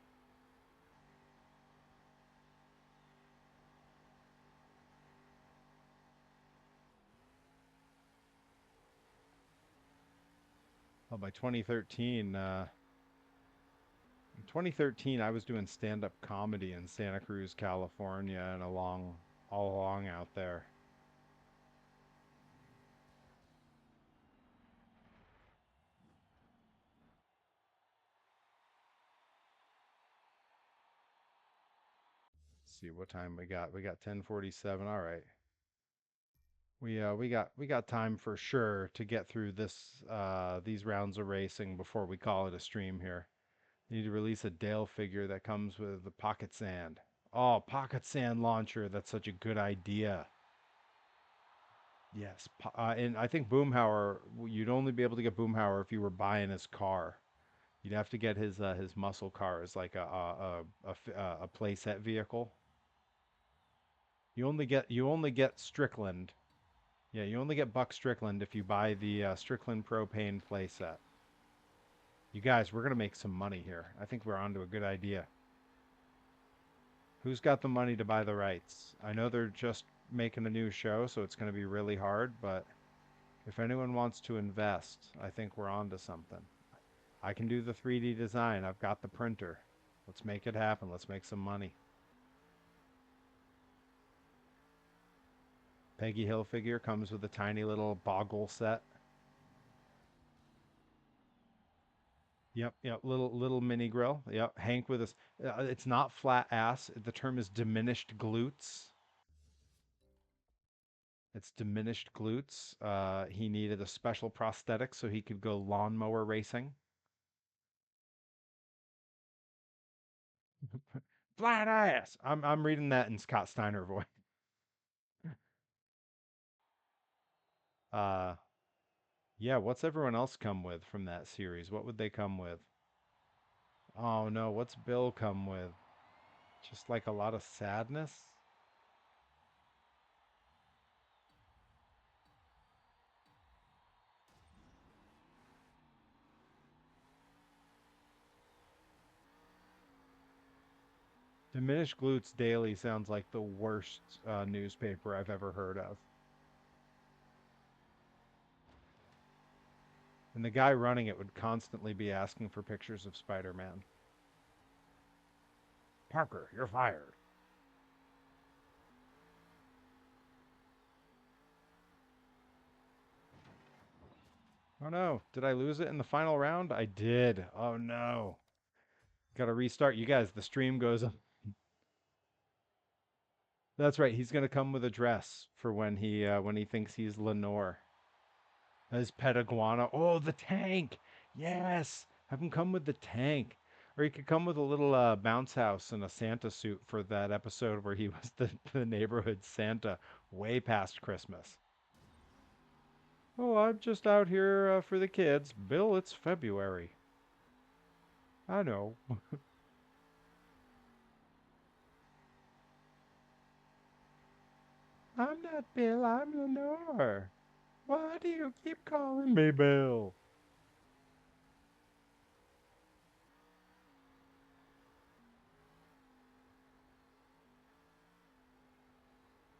Well, by 2013, I was doing stand-up comedy in Santa Cruz, California, and all along out there. Let's see what time we got. We got 10:47. All right. We got time for sure to get through these rounds of racing before we call it a stream here. You need to release a Dale figure that comes with the pocket sand. Oh, pocket sand launcher. That's such a good idea. Yes, and I think Boomhauer. You'd only be able to get Boomhauer if you were buying his car. You'd have to get his muscle car as like a playset vehicle. You only get Strickland. Yeah, you only get Buck Strickland if you buy the Strickland propane playset. You guys, we're gonna make some money here. I think we're onto a good idea. Who's got the money to buy the rights? I know they're just making a new show, so it's gonna be really hard, but if anyone wants to invest, I think we're onto something. I can do the 3D design. I've got the printer. Let's make it happen. Let's make some money. Peggy Hill figure comes with a tiny little boggle set. Yep. Little mini grill. Yep. Hank with his. It's not flat ass. The term is diminished glutes. It's diminished glutes. He needed a special prosthetic so he could go lawnmower racing. Flat ass. I'm reading that in Scott Steiner voice. Uh, yeah. What's everyone else come with from that series? What would they come with? Oh no. What's Bill come with? Just like a lot of sadness. Diminished Glutes Daily sounds like the worst newspaper I've ever heard of. And the guy running it would constantly be asking for pictures of Spider-Man. Parker, you're fired. Oh no, did I lose it in the final round? I did. Oh no. Got to restart. You guys, the stream goes. That's right. He's gonna come with a dress for when he thinks he's Lenore. His pet iguana. Oh, the tank. Yes. Have him come with the tank. Or he could come with a little bounce house and a Santa suit for that episode where he was the neighborhood Santa way past Christmas. Oh, I'm just out here for the kids. Bill, it's February. I know. I'm not Bill, I'm Lenore. Why do you keep calling me Bill?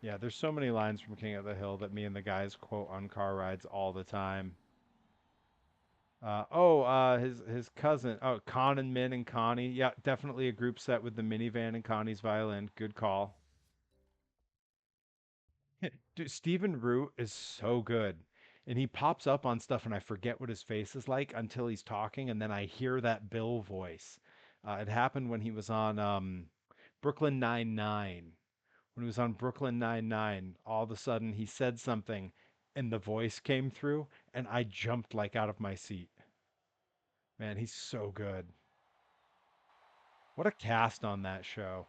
Yeah, there's so many lines from King of the Hill that me and the guys quote on car rides all the time. His cousin. Oh, Con and Min and Connie. Yeah, definitely a group set with the minivan and Connie's violin. Good call. Dude, Stephen Root is so good. And he pops up on stuff and I forget what his face is like until he's talking and then I hear that Bill voice. It happened when he was on Brooklyn Nine-Nine. When he was on Brooklyn Nine-Nine, all of a sudden he said something and the voice came through and I jumped like out of my seat. Man, he's so good. What a cast on that show.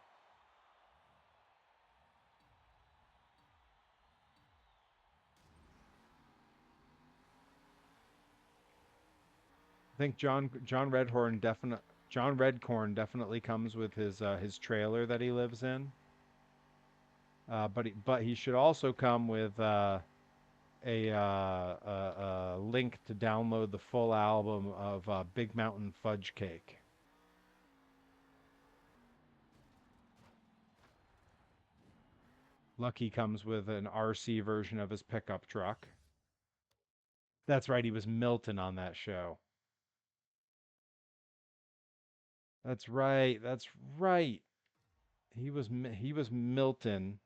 I think John Redcorn definitely comes with his trailer that he lives in. But he should also come with a link to download the full album of Big Mountain Fudge Cake. Lucky comes with an RC version of his pickup truck. That's right, he was Milton on that show. That's right. That's right. He was Milton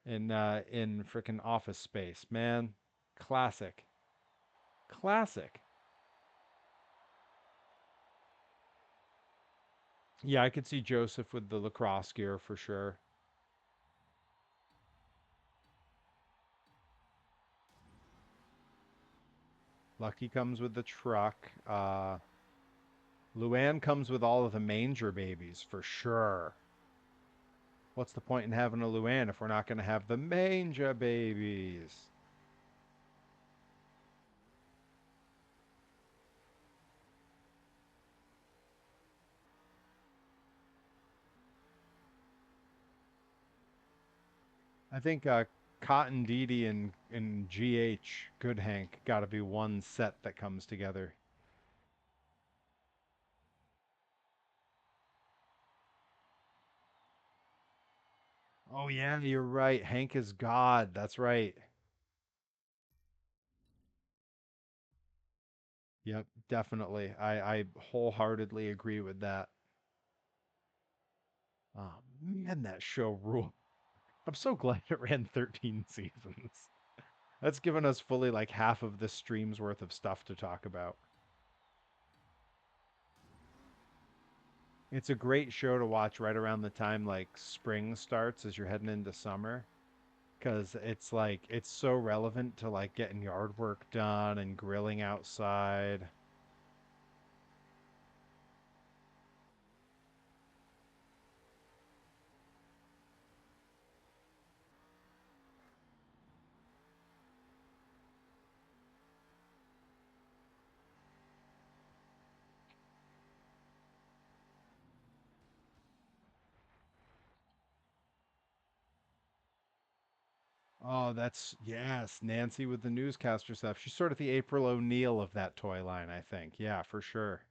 in frickin' Office Space, man. Classic. Classic. Yeah, I could see Joseph with the lacrosse gear for sure. Lucky comes with the truck. Luann comes with all of the manger babies for sure. What's the point in having a Luann if we're not going to have the manger babies? I think Cotton Dee Dee and GH Good Hank got to be one set that comes together. Oh yeah, you're right. Hank is God. That's right. Yep, definitely. I wholeheartedly agree with that. Oh man, that show ruled. I'm so glad it ran 13 seasons. That's given us fully like half of this stream's worth of stuff to talk about. It's a great show to watch right around the time like spring starts as you're heading into summer because it's like it's so relevant to like getting yard work done and grilling outside. Oh, that's yes, Nancy with the newscaster stuff. She's sort of the April O'Neil of that toy line, I think. Yeah, for sure.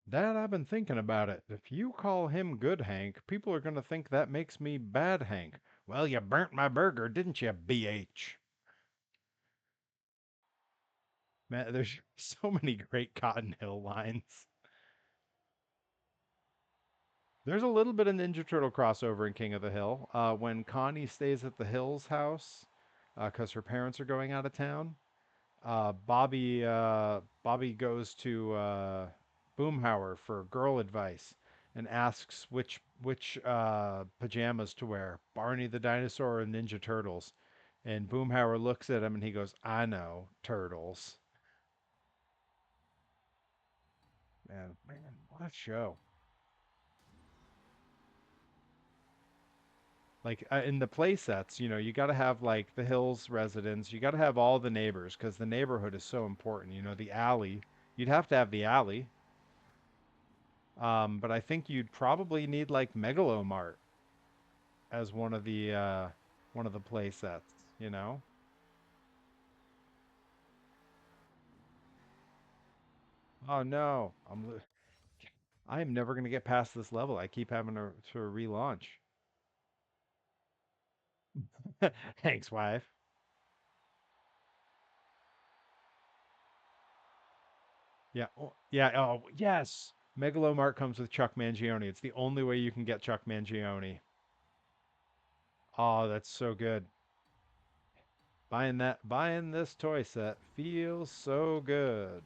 Dad, I've been thinking about it. If you call him Good Hank, people are going to think that makes me Bad Hank. Well, you burnt my burger, didn't you, BH? Man, there's so many great Cotton Hill lines. There's a little bit of Ninja Turtle crossover in King of the Hill. When Connie stays at the Hills house, because her parents are going out of town, Bobby goes to Boomhauer for girl advice and asks which pajamas to wear, Barney the dinosaur or Ninja Turtles. And Boomhauer looks at him and he goes, "I know, turtles." Man, what a show! Like in the play sets, you got to have like the Hills residents, you got to have all the neighbors because the neighborhood is so important. The alley, you'd have to have the alley. But I think you'd probably need like Megalomart as one of the play sets. Oh no, I am never gonna get past this level. I keep having to relaunch. Thanks, wife. Yeah, yeah. Oh, yes. Megalomart comes with Chuck Mangione. It's the only way you can get Chuck Mangione. Oh, that's so good. Buying this toy set feels so good.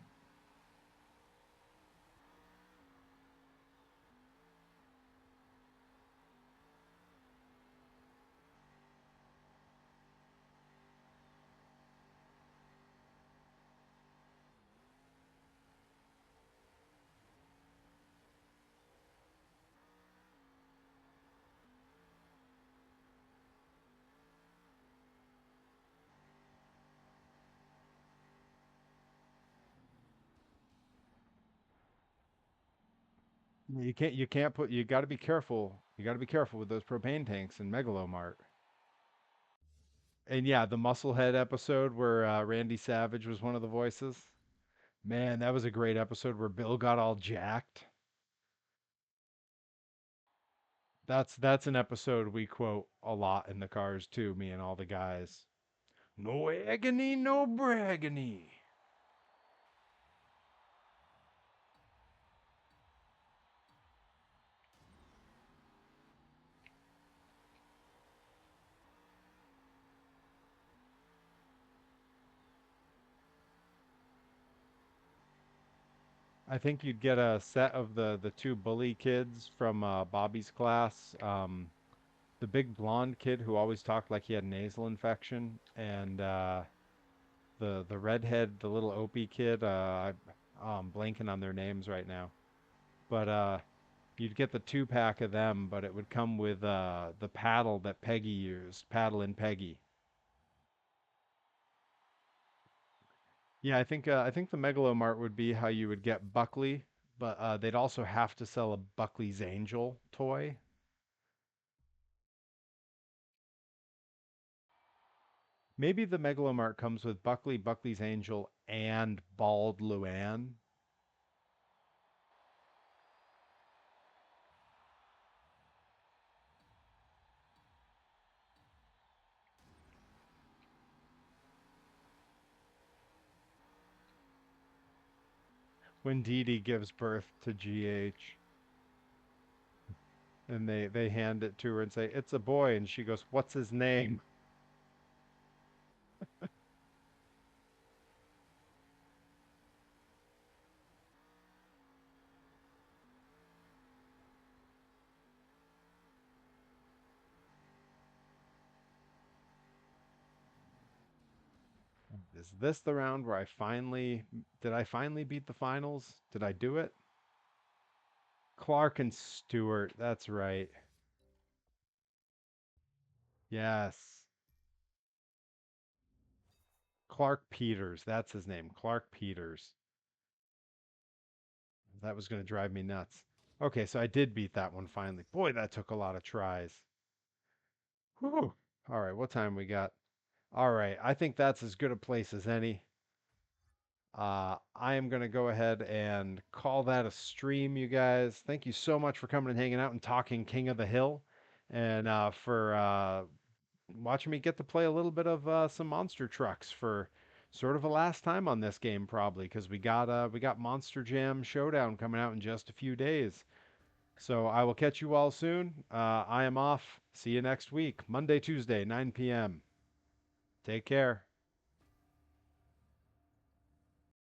You got to be careful. You got to be careful with those propane tanks in Megalomart. And yeah, the Musclehead episode where Randy Savage was one of the voices. Man, that was a great episode where Bill got all jacked. That's an episode we quote a lot in the cars too, me and all the guys. No agony, no braggony. I think you'd get a set of the two bully kids from Bobby's class. The big blonde kid who always talked like he had nasal infection, and the redhead, the little Opie kid. I'm blanking on their names right now, but you'd get the two pack of them, but it would come with the paddle that Peggy used, paddle and Peggy. Yeah, I think the Megalomart would be how you would get Buckley, but they'd also have to sell a Buckley's Angel toy. Maybe the Megalomart comes with Buckley, Buckley's Angel, and Bald Luann. When Dee Dee gives birth to GH, and they hand it to her and say it's a boy, and she goes, "What's his name?" Is this the round where I finally beat the finals? Did I do it? Clark and Stewart. That's right. Yes. Clark Peters. That's his name. Clark Peters. That was going to drive me nuts. Okay, so I did beat that one finally. Boy, that took a lot of tries. Whew. All right, what time we got? All right, I think that's as good a place as any. I am going to go ahead and call that a stream, you guys. Thank you so much for coming and hanging out and talking King of the Hill, and for watching me get to play a little bit of some monster trucks for sort of a last time on this game, probably because we got Monster Jam Showdown coming out in just a few days. So I will catch you all soon. I am off. See you next week, Monday, Tuesday, 9 p.m. Take care.